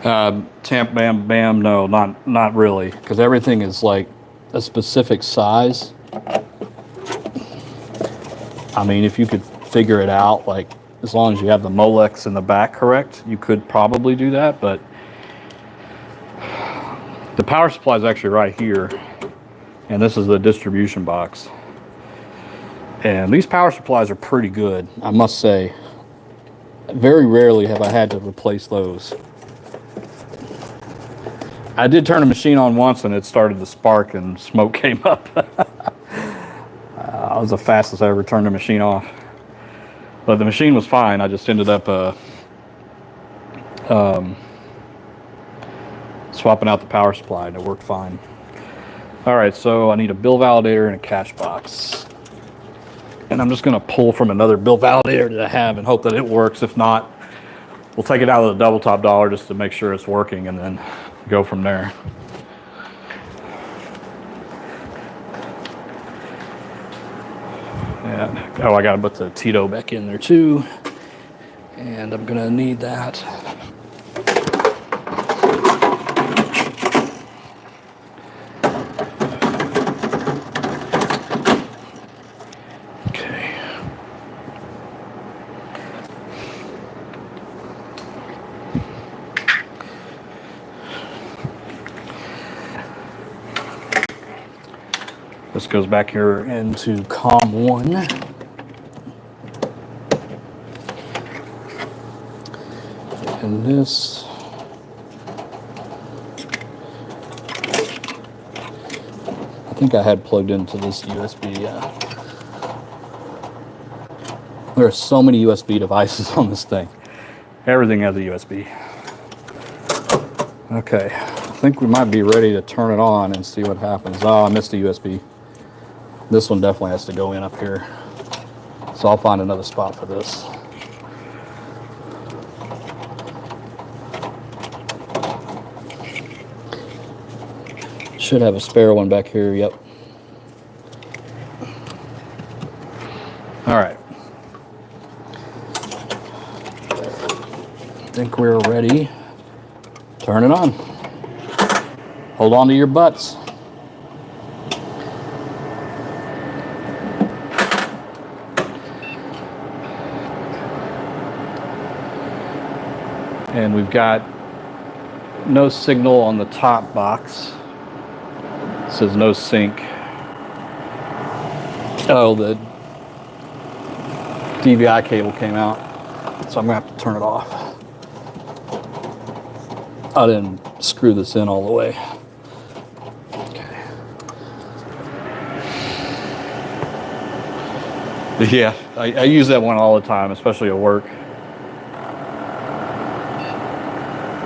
S1: Tamp bam bam, no, not really, because everything is like a specific size. I mean, if you could figure it out, like as long as you have the Molex in the back correct, you could probably do that, but the power supply is actually right here, and this is the distribution box. And these power supplies are pretty good, I must say. Very rarely have I had to replace those. I did turn the machine on once and it started to spark and smoke came up. That was the fastest I ever turned the machine off. But the machine was fine. I just ended up swapping out the power supply and it worked fine. All right, so I need a bill validator and a cash box. And I'm just gonna pull from another bill validator that I have and hope that it works. If not, we'll take it out of the double top dollar just to make sure it's working and then go from there. Yeah. Oh, I gotta put the Tito back in there too. And I'm gonna need that. This goes back here into COM 1. And this I think I had plugged into this USB. There are so many USB devices on this thing. Everything has a USB. Okay, I think we might be ready to turn it on and see what happens. Oh, I missed a USB. This one definitely has to go in up here. So I'll find another spot for this. Should have a spare one back here, yep. All right. I think we're ready. Turn it on. Hold on to your butts. And we've got no signal on the top box. It says no sync. Oh, the DVI cable came out, so I'm gonna have to turn it off. I didn't screw this in all the way. Okay. Yeah, I use that one all the time, especially at work.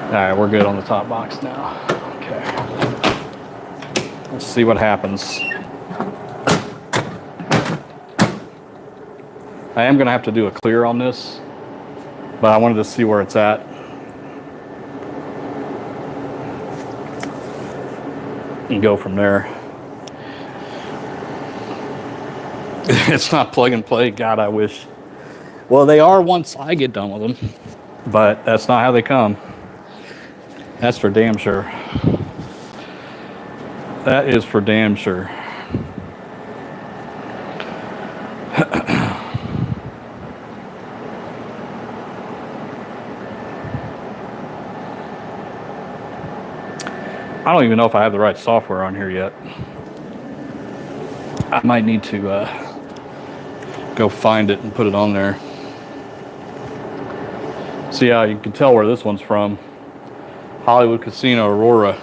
S1: All right, we're good on the top box now. Okay. Let's see what happens. I am gonna have to do a clear on this, but I wanted to see where it's at. And go from there. It's not plug and play. God, I wish. Well, they are once I get done with them, but that's not how they come. That's for damn sure. That is for damn sure. I don't even know if I have the right software on here yet. I might need to go find it and put it on there. See how you can tell where this one's from. Hollywood Casino Aurora.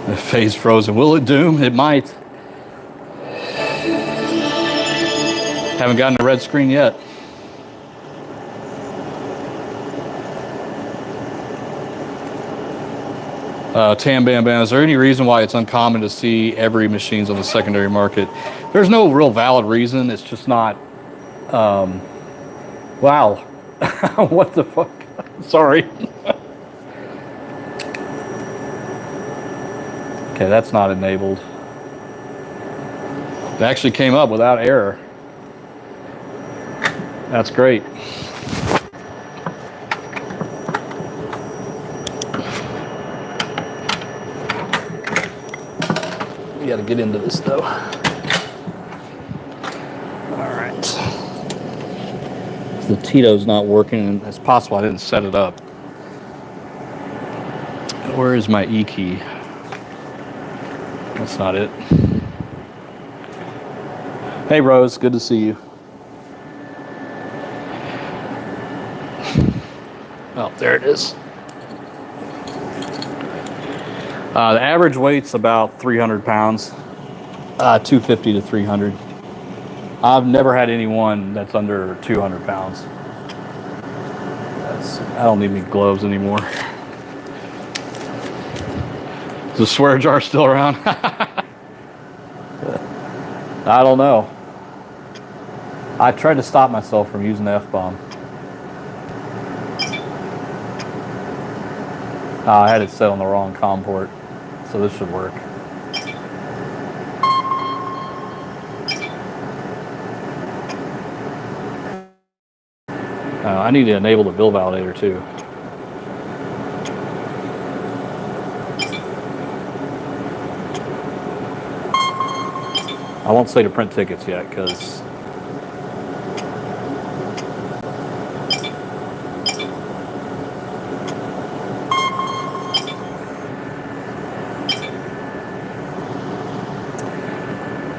S1: The phase frozen. Will it doom? It might. Haven't gotten a red screen yet. Tam Bam Bam, is there any reason why it's uncommon to see every machines on the secondary market? There's no real valid reason. It's just not. Wow. What the fuck? Sorry. Okay, that's not enabled. It actually came up without error. That's great. We got to get into this though. All right. The Tito's not working. It's possible I didn't set it up. Where is my E key? That's not it. Hey Rose, good to see you. Oh, there it is. The average weight's about 300 pounds, 250 to 300. I've never had anyone that's under 200 pounds. I don't need any gloves anymore. Is the swear jar still around? I don't know. I tried to stop myself from using the F-bomb. I had it set on the wrong COM port, so this should work. I need to enable the bill validator too. I won't say to print tickets yet because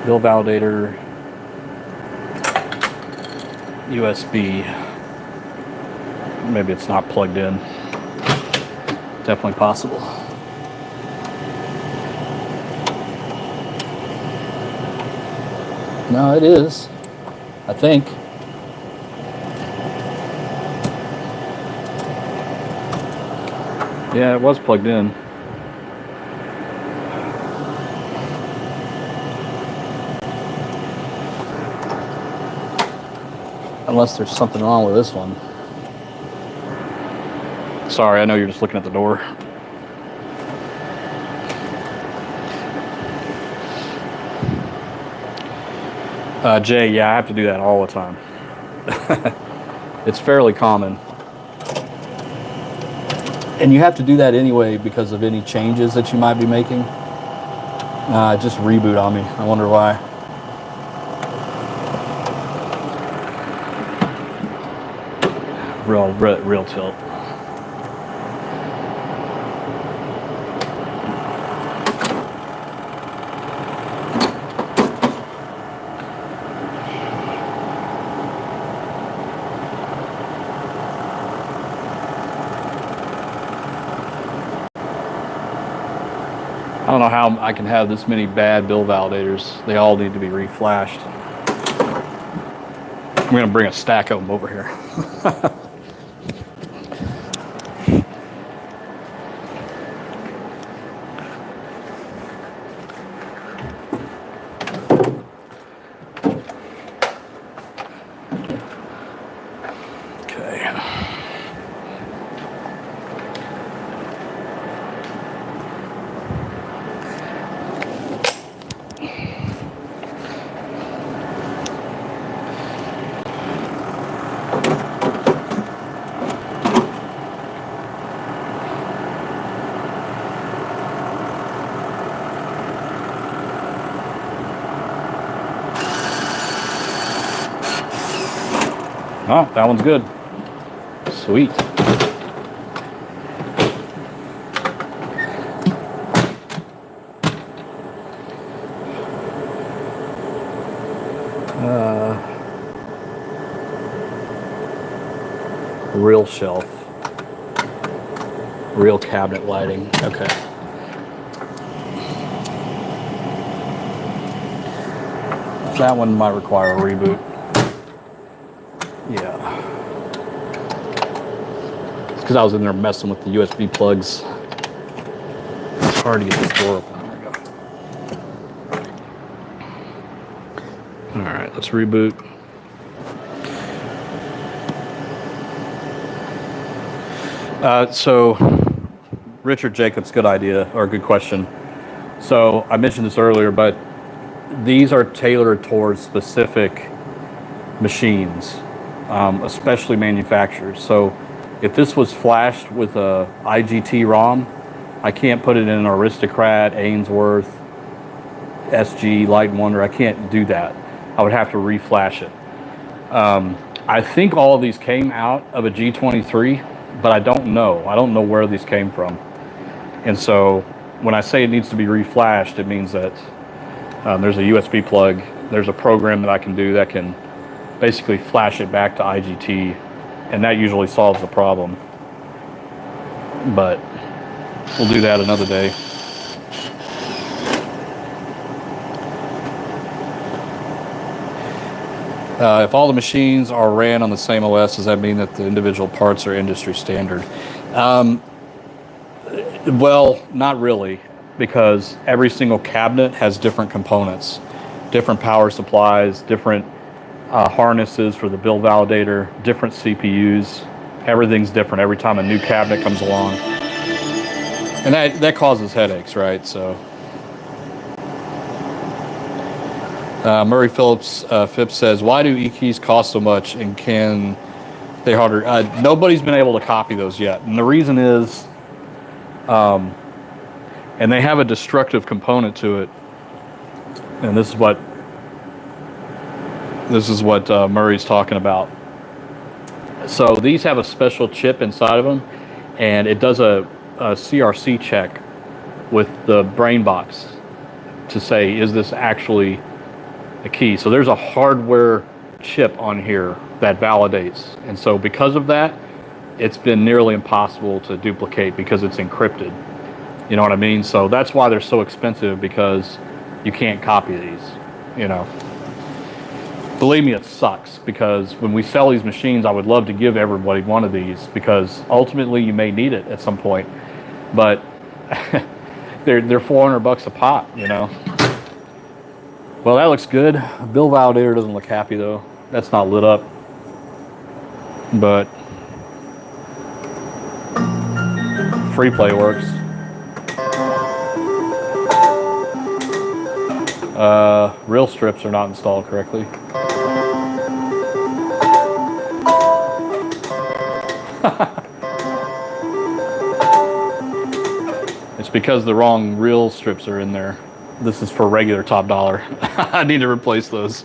S1: bill validator USB. Maybe it's not plugged in. Definitely possible. No, it is. I think. Yeah, it was plugged in. Unless there's something wrong with this one. Sorry, I know you're just looking at the door. Jay, yeah, I have to do that all the time. It's fairly common. And you have to do that anyway because of any changes that you might be making. Just reboot on me. I wonder why. Real tilt. I don't know how I can have this many bad bill validators. They all need to be reflashed. I'm going to bring a stack of them over here. Oh, that one's good. Sweet. Real shelf. Real cabinet lighting. Okay. That one might require a reboot. Yeah. It's because I was in there messing with the USB plugs. It's hard to get this door open. There we go. All right, let's reboot. So, Richard Jacobs, good idea, or good question. So, I mentioned this earlier, but these are tailored towards specific machines. especially manufacturers. So if this was flashed with a IGT ROM, I can't put it in an Aristocrat, Ainsworth, SG, Light and Wonder. I can't do that. I would have to reflash it. I think all of these came out of a G23, but I don't know. I don't know where these came from. And so when I say it needs to be reflashed, it means that there's a USB plug. There's a program that I can do that can basically flash it back to IGT, and that usually solves the problem. But we'll do that another day. If all the machines are ran on the same OS, does that mean that the individual parts are industry standard? Well, not really, because every single cabinet has different components, different power supplies, different harnesses for the build validator, different CPUs. Everything's different every time a new cabinet comes along. And that causes headaches, right? So Murray Phipps says, why do e-keys cost so much and can they harder? Nobody's been able to copy those yet. And the reason is, and they have a destructive component to it. And this is what Murray's talking about. So these have a special chip inside of them, and it does a CRC check with the brain box to say, is this actually a key? So there's a hardware chip on here that validates. And so because of that, it's been nearly impossible to duplicate because it's encrypted. You know what I mean? So that's why they're so expensive, because you can't copy these, you know. Believe me, it sucks, because when we sell these machines, I would love to give everybody one of these, because ultimately you may need it at some point. But they're $400 a pop, you know. Well, that looks good. Bill validator doesn't look happy though. That's not lit up. But free play works. Reel strips are not installed correctly. It's because the wrong reel strips are in there. This is for regular top dollar. I need to replace those.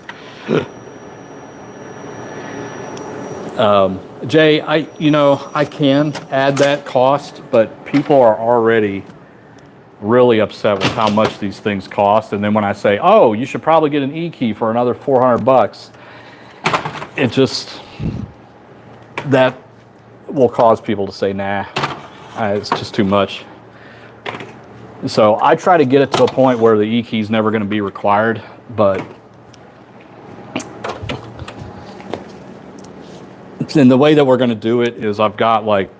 S1: Jay, I can add that cost, but people are already really upset with how much these things cost. And then when I say, oh, you should probably get an E-key for another $400, it just, that will cause people to say, nah, it's just too much. So I try to get it to a point where the E-key is never going to be required, but and the way that we're going to do it is I've got like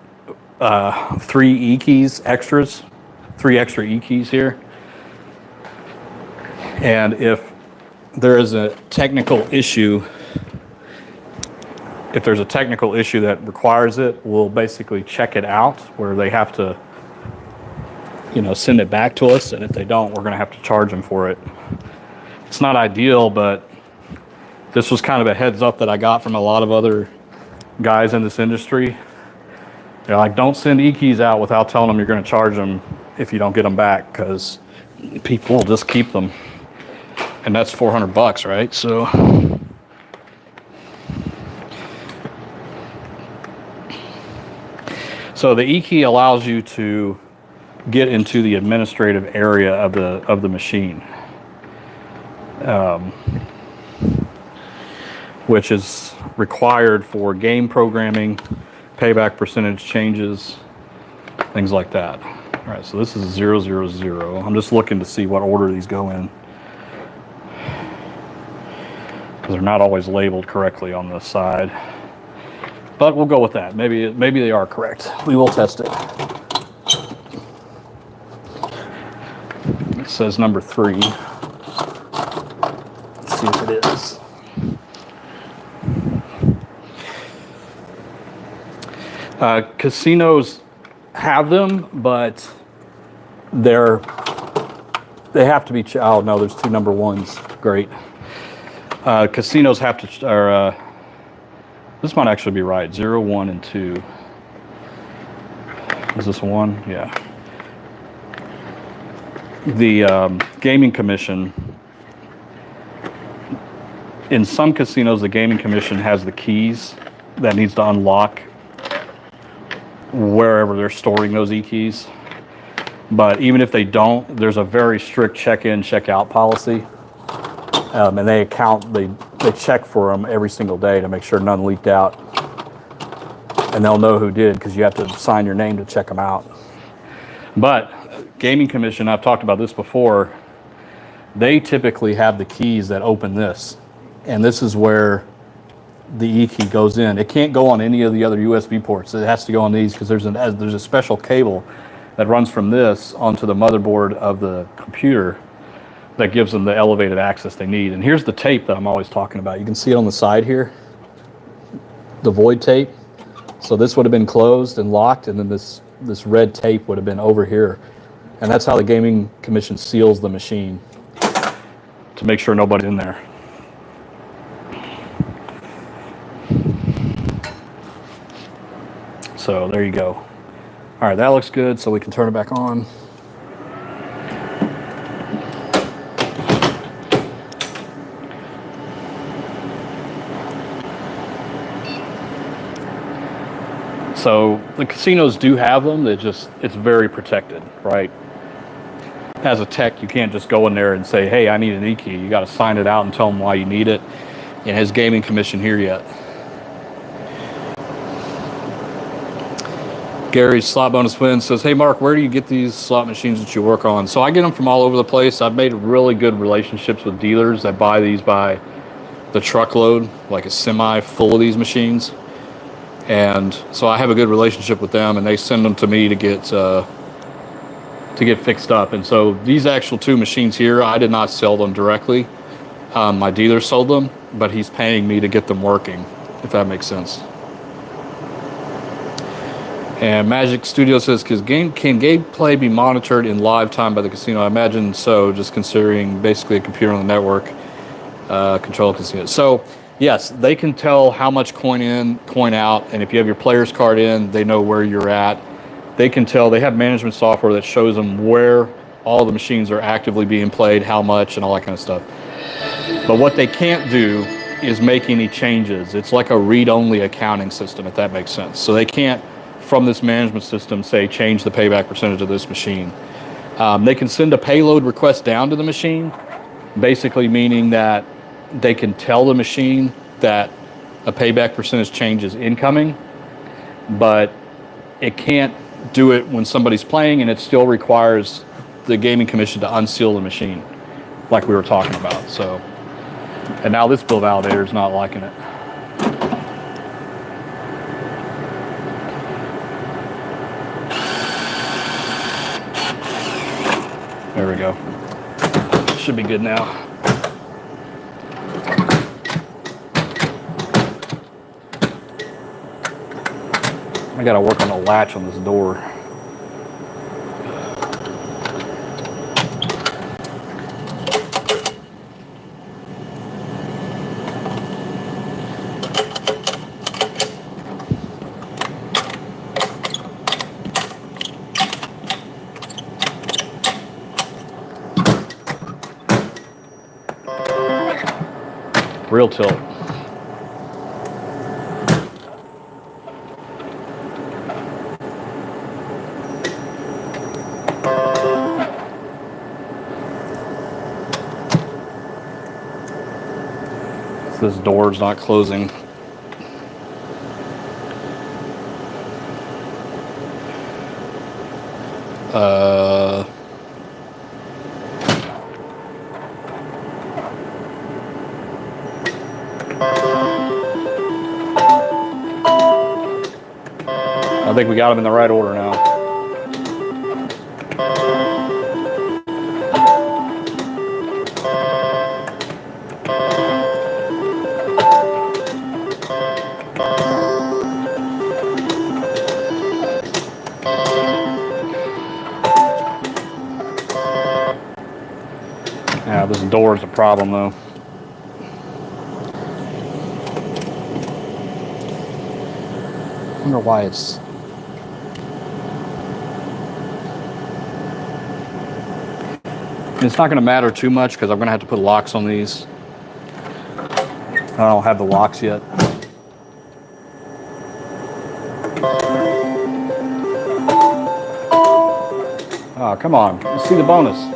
S1: 3 E-keys extras, 3 extra E-keys here. And if there is a technical issue, if there's a technical issue that requires it, we'll basically check it out where they have to, send it back to us. And if they don't, we're going to have to charge them for it. It's not ideal, but this was kind of a heads up that I got from a lot of other guys in this industry. They're like, don't send E-keys out without telling them you're going to charge them if you don't get them back, because people will just keep them. And that's $400, right? So the E-key allows you to get into the administrative area of the machine, which is required for game programming, payback percentage changes, things like that. All right, so this is 000. I'm just looking to see what order these go in, because they're not always labeled correctly on the side. But we'll go with that. Maybe they are correct. We will test it. It says number 3. Let's see if it is. Casinos have them, but they have to be. Oh no, there's 2 number 1s. Great. Casinos have to, This might actually be right. 0, 1, and 2. Is this 1? Yeah. The Gaming Commission, in some casinos, the Gaming Commission has the keys that needs to unlock wherever they're storing those e-keys. But even if they don't, there's a very strict check-in, check-out policy. And they check for them every single day to make sure none leaked out. And they'll know who did because you have to sign your name to check them out. But Gaming Commission, I've talked about this before, they typically have the keys that open this. And this is where the e-key goes in. It can't go on any of the other USB ports. It has to go on these because there's a special cable that runs from this onto the motherboard of the computer that gives them the elevated access they need. And here's the tape that I'm always talking about. You can see it on the side here, the void tape. So this would have been closed and locked, and then this red tape would have been over here. And that's how the Gaming Commission seals the machine, to make sure nobody's in there. So there you go. All right, that looks good, so we can turn it back on. So the casinos do have them. It's very protected, right? As a tech, you can't just go in there and say, hey, I need an e-key. You got to sign it out and tell them why you need it. It has Gaming Commission here yet. Gary's Slot Bonus Win says, hey, Mark, where do you get these slot machines that you work on? So I get them from all over the place. I've made really good relationships with dealers that buy these by the truckload, like a semi full of these machines. And so I have a good relationship with them, and they send them to me to get fixed up. And so these actual two machines here, I did not sell them directly. My dealer sold them, but he's paying me to get them working, if that makes sense. And Magic Studio says, can gameplay be monitored in live time by the casino? I imagine so, just considering basically a computer on the network control casino. So yes, they can tell how much coin in, coin out, and if you have your player's card in, they know where you're at. They can tell, they have management software that shows them where all the machines are actively being played, how much, and all that kind of stuff. But what they can't do is make any changes. It's like a read-only accounting system, if that makes sense. So they can't, from this management system, say change the payback percentage of this machine. They can send a payload request down to the machine, basically meaning that they can tell the machine that a payback percentage change is incoming, but it can't do it when somebody's playing, and it still requires the Gaming Commission to unseal the machine, like we were talking about. So, and now this bill validator is not liking it. There we go. Should be good now. I gotta work on the latch on this door. Real tilt. This door's not closing. I think we got them in the right order now. Yeah, this door is a problem though. wonder why it's... It's not going to matter too much because I'm going to have to put locks on these. I don't have the locks yet. Oh, come on. Let's see the bonus.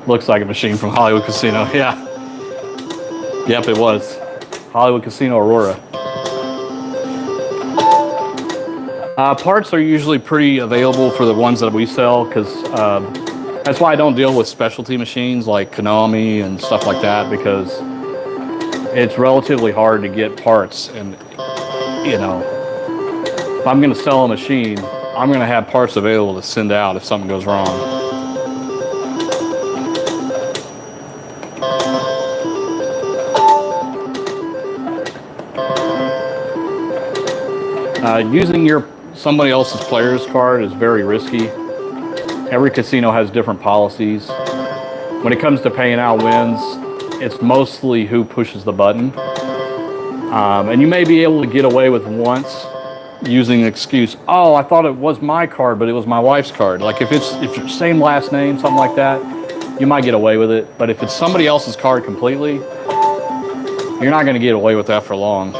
S1: Looks like a machine from Hollywood Casino. Yeah. Yep, it was. Hollywood Casino Aurora. Parts are usually pretty available for the ones that we sell because that's why I don't deal with specialty machines like Konami and stuff like that, because it's relatively hard to get parts. And, you know, if I'm going to sell a machine, I'm going to have parts available to send out if something goes wrong. Using somebody else's player's card is very risky. Every casino has different policies. When it comes to paying out wins, it's mostly who pushes the button. And you may be able to get away with once using the excuse, oh, I thought it was my card, but it was my wife's card. Like if it's same last name, something like that, you might get away with it. But if it's somebody else's card completely, you're not going to get away with that for long.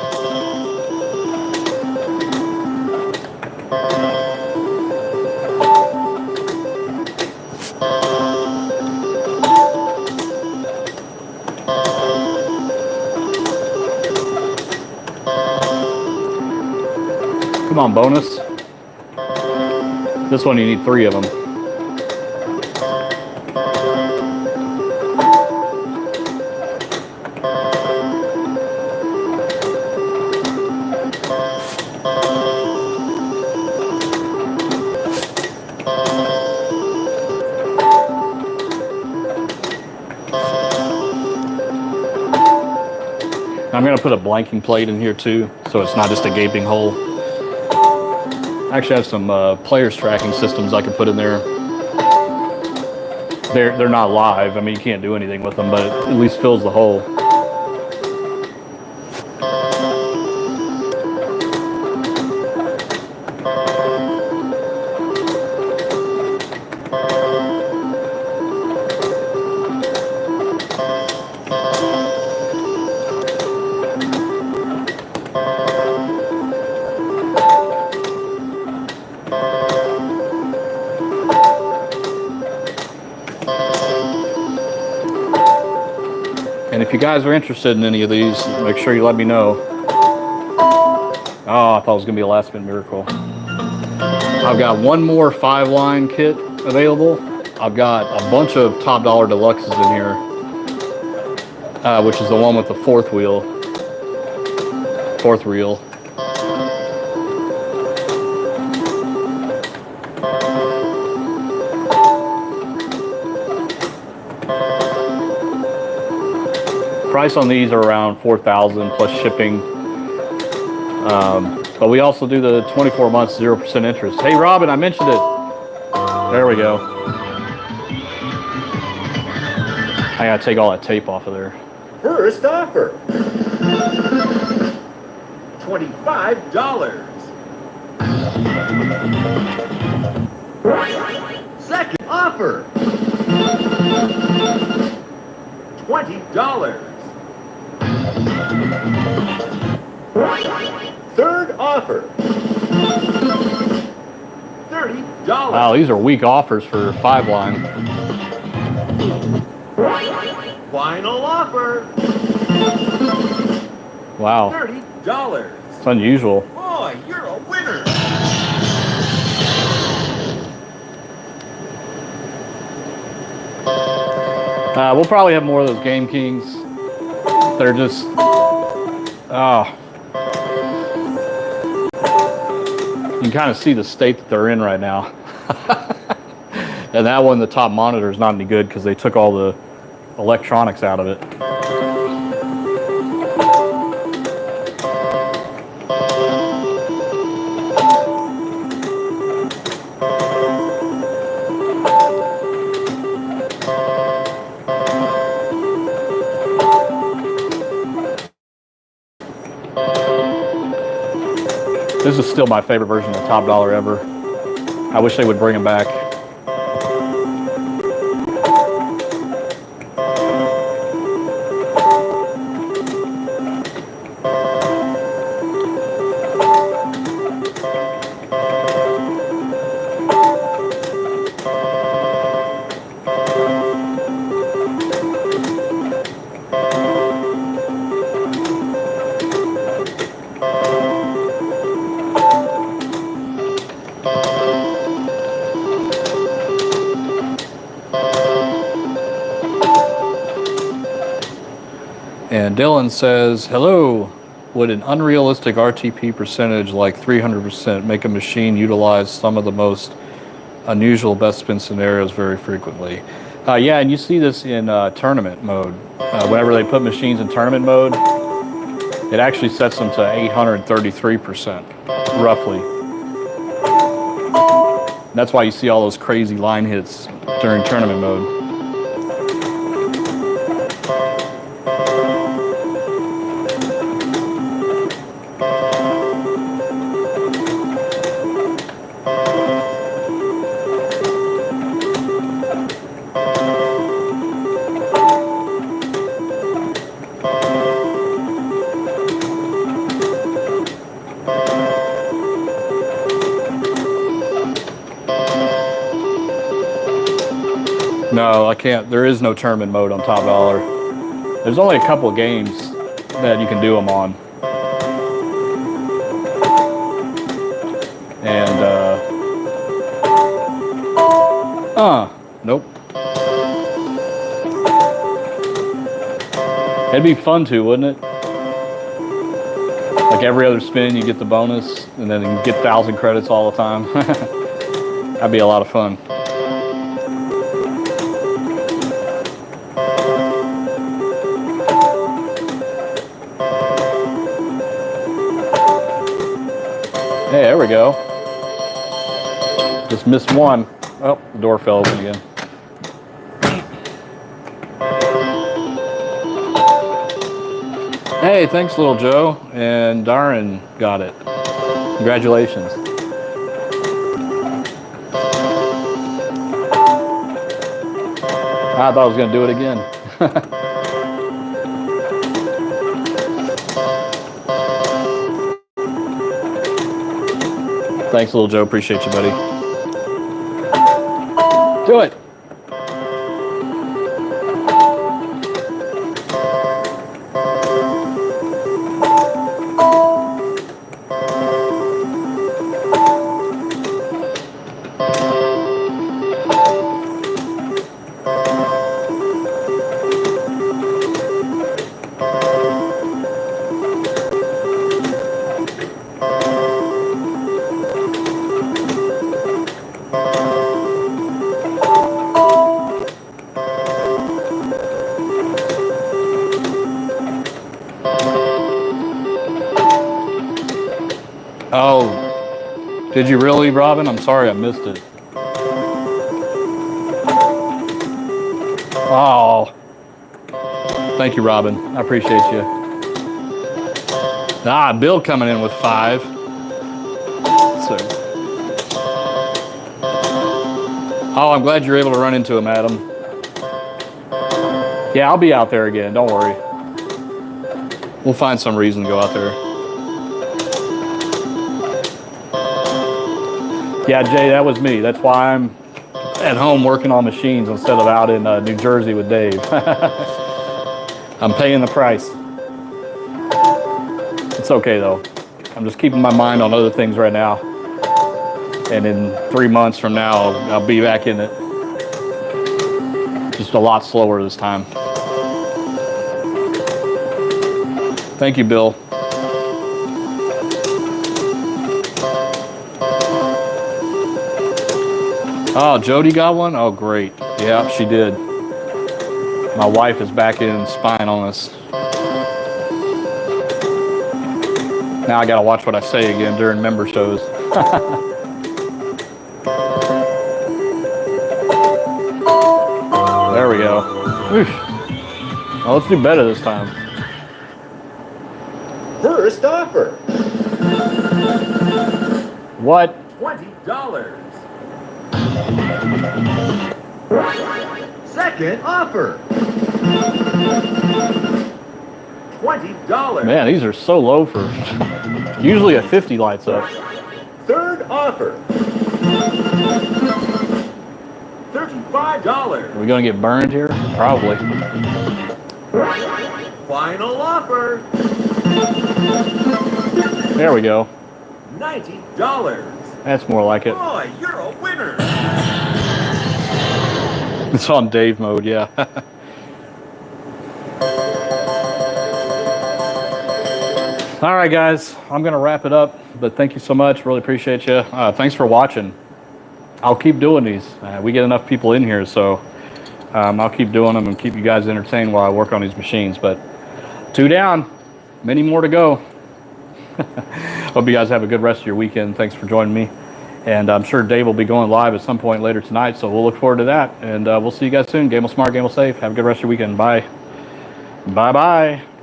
S1: Come on, bonus. This one you need 3 of them. I'm going to put a blanking plate in here too, so it's not just a gaping hole. I actually have some players tracking systems I could put in there. They're not live. I mean, you can't do anything with them, but it at least fills the hole. And if you guys are interested in any of these, make sure you let me know. Oh, I thought it was going to be a last minute miracle. I've got one more 5-line kit available. I've got a bunch of top dollar deluxes in here, which is the one with the fourth reel. Price on these are around $4,000 plus shipping. But we also do the 24 months 0% interest. Hey, Robin, I mentioned it. There we go. I gotta take all that tape off of there.
S2: First offer. $25. Second offer. $20. Third offer. $30.
S1: Wow, these are weak offers for 5-line.
S2: Final offer.
S1: Wow.
S2: $30.
S1: It's unusual.
S2: Boy, you're a winner.
S1: We'll probably have more of those Game Kings. They're just, oh. You can kind of see the state that they're in right now. And that one, the top monitor, is not any good because they took all the electronics out of it. This is still my favorite version of Top Dollar ever. I wish they would bring them back. And Dylan says, hello, would an unrealistic RTP percentage like 300% make a machine utilize some of the most unusual best spin scenarios very frequently? Yeah, and you see this in tournament mode. Whenever they put machines in tournament mode, it actually sets them to 833%, roughly. And that's why you see all those crazy line hits during tournament mode. No, I can't. There is no tournament mode on Top Dollar. There's only a couple of games that you can do them on. And, nope. It'd be fun too, wouldn't it? Like every other spin, you get the bonus, and then you get 1,000 credits all the time. That'd be a lot of fun. Hey, there we go. Just missed one. Oh, the door fell open again. Hey, thanks, little Joe. And Darren got it. Congratulations. I thought I was going to do it again. Thanks, little Joe. Appreciate you, buddy. Do it. Oh, did you really, Robin? I'm sorry I missed it. Oh, thank you, Robin. I appreciate you. Ah, Bill coming in with 5. So, oh, I'm glad you're able to run into him, Adam. Yeah, I'll be out there again. Don't worry. We'll find some reason to go out there. Yeah, Jay, that was me. That's why I'm at home working on machines instead of out in New Jersey with Dave. I'm paying the price. It's okay, though. I'm just keeping my mind on other things right now. And in 3 months from now, I'll be back in it. Just a lot slower this time. Thank you, Bill. Oh, Jody got one? Oh, great. Yeah, she did. My wife is back in spying on us. Now I gotta watch what I say again during member shows. There we go. Oof. Well, let's do better this time.
S2: First offer.
S1: What?
S2: $20. Second offer. $20.
S1: Man, these are so low for usually a 50 lights up.
S2: Third offer. $35.
S1: Are we going to get burned here? Probably.
S2: Final offer.
S1: There we go.
S2: $90.
S1: That's more like it.
S2: Boy, you're a winner.
S1: It's on Dave mode, yeah. All right, guys, I'm going to wrap it up, but thank you so much. Really appreciate you. Thanks for watching. I'll keep doing these. We get enough people in here, so I'll keep doing them and keep you guys entertained while I work on these machines. But 2 down, many more to go. Hope you guys have a good rest of your weekend. Thanks for joining me. And I'm sure Dave will be going live at some point later tonight, so we'll look forward to that. And we'll see you guys soon. Game smart, game safe. Have a good rest of your weekend. Bye. Bye-bye.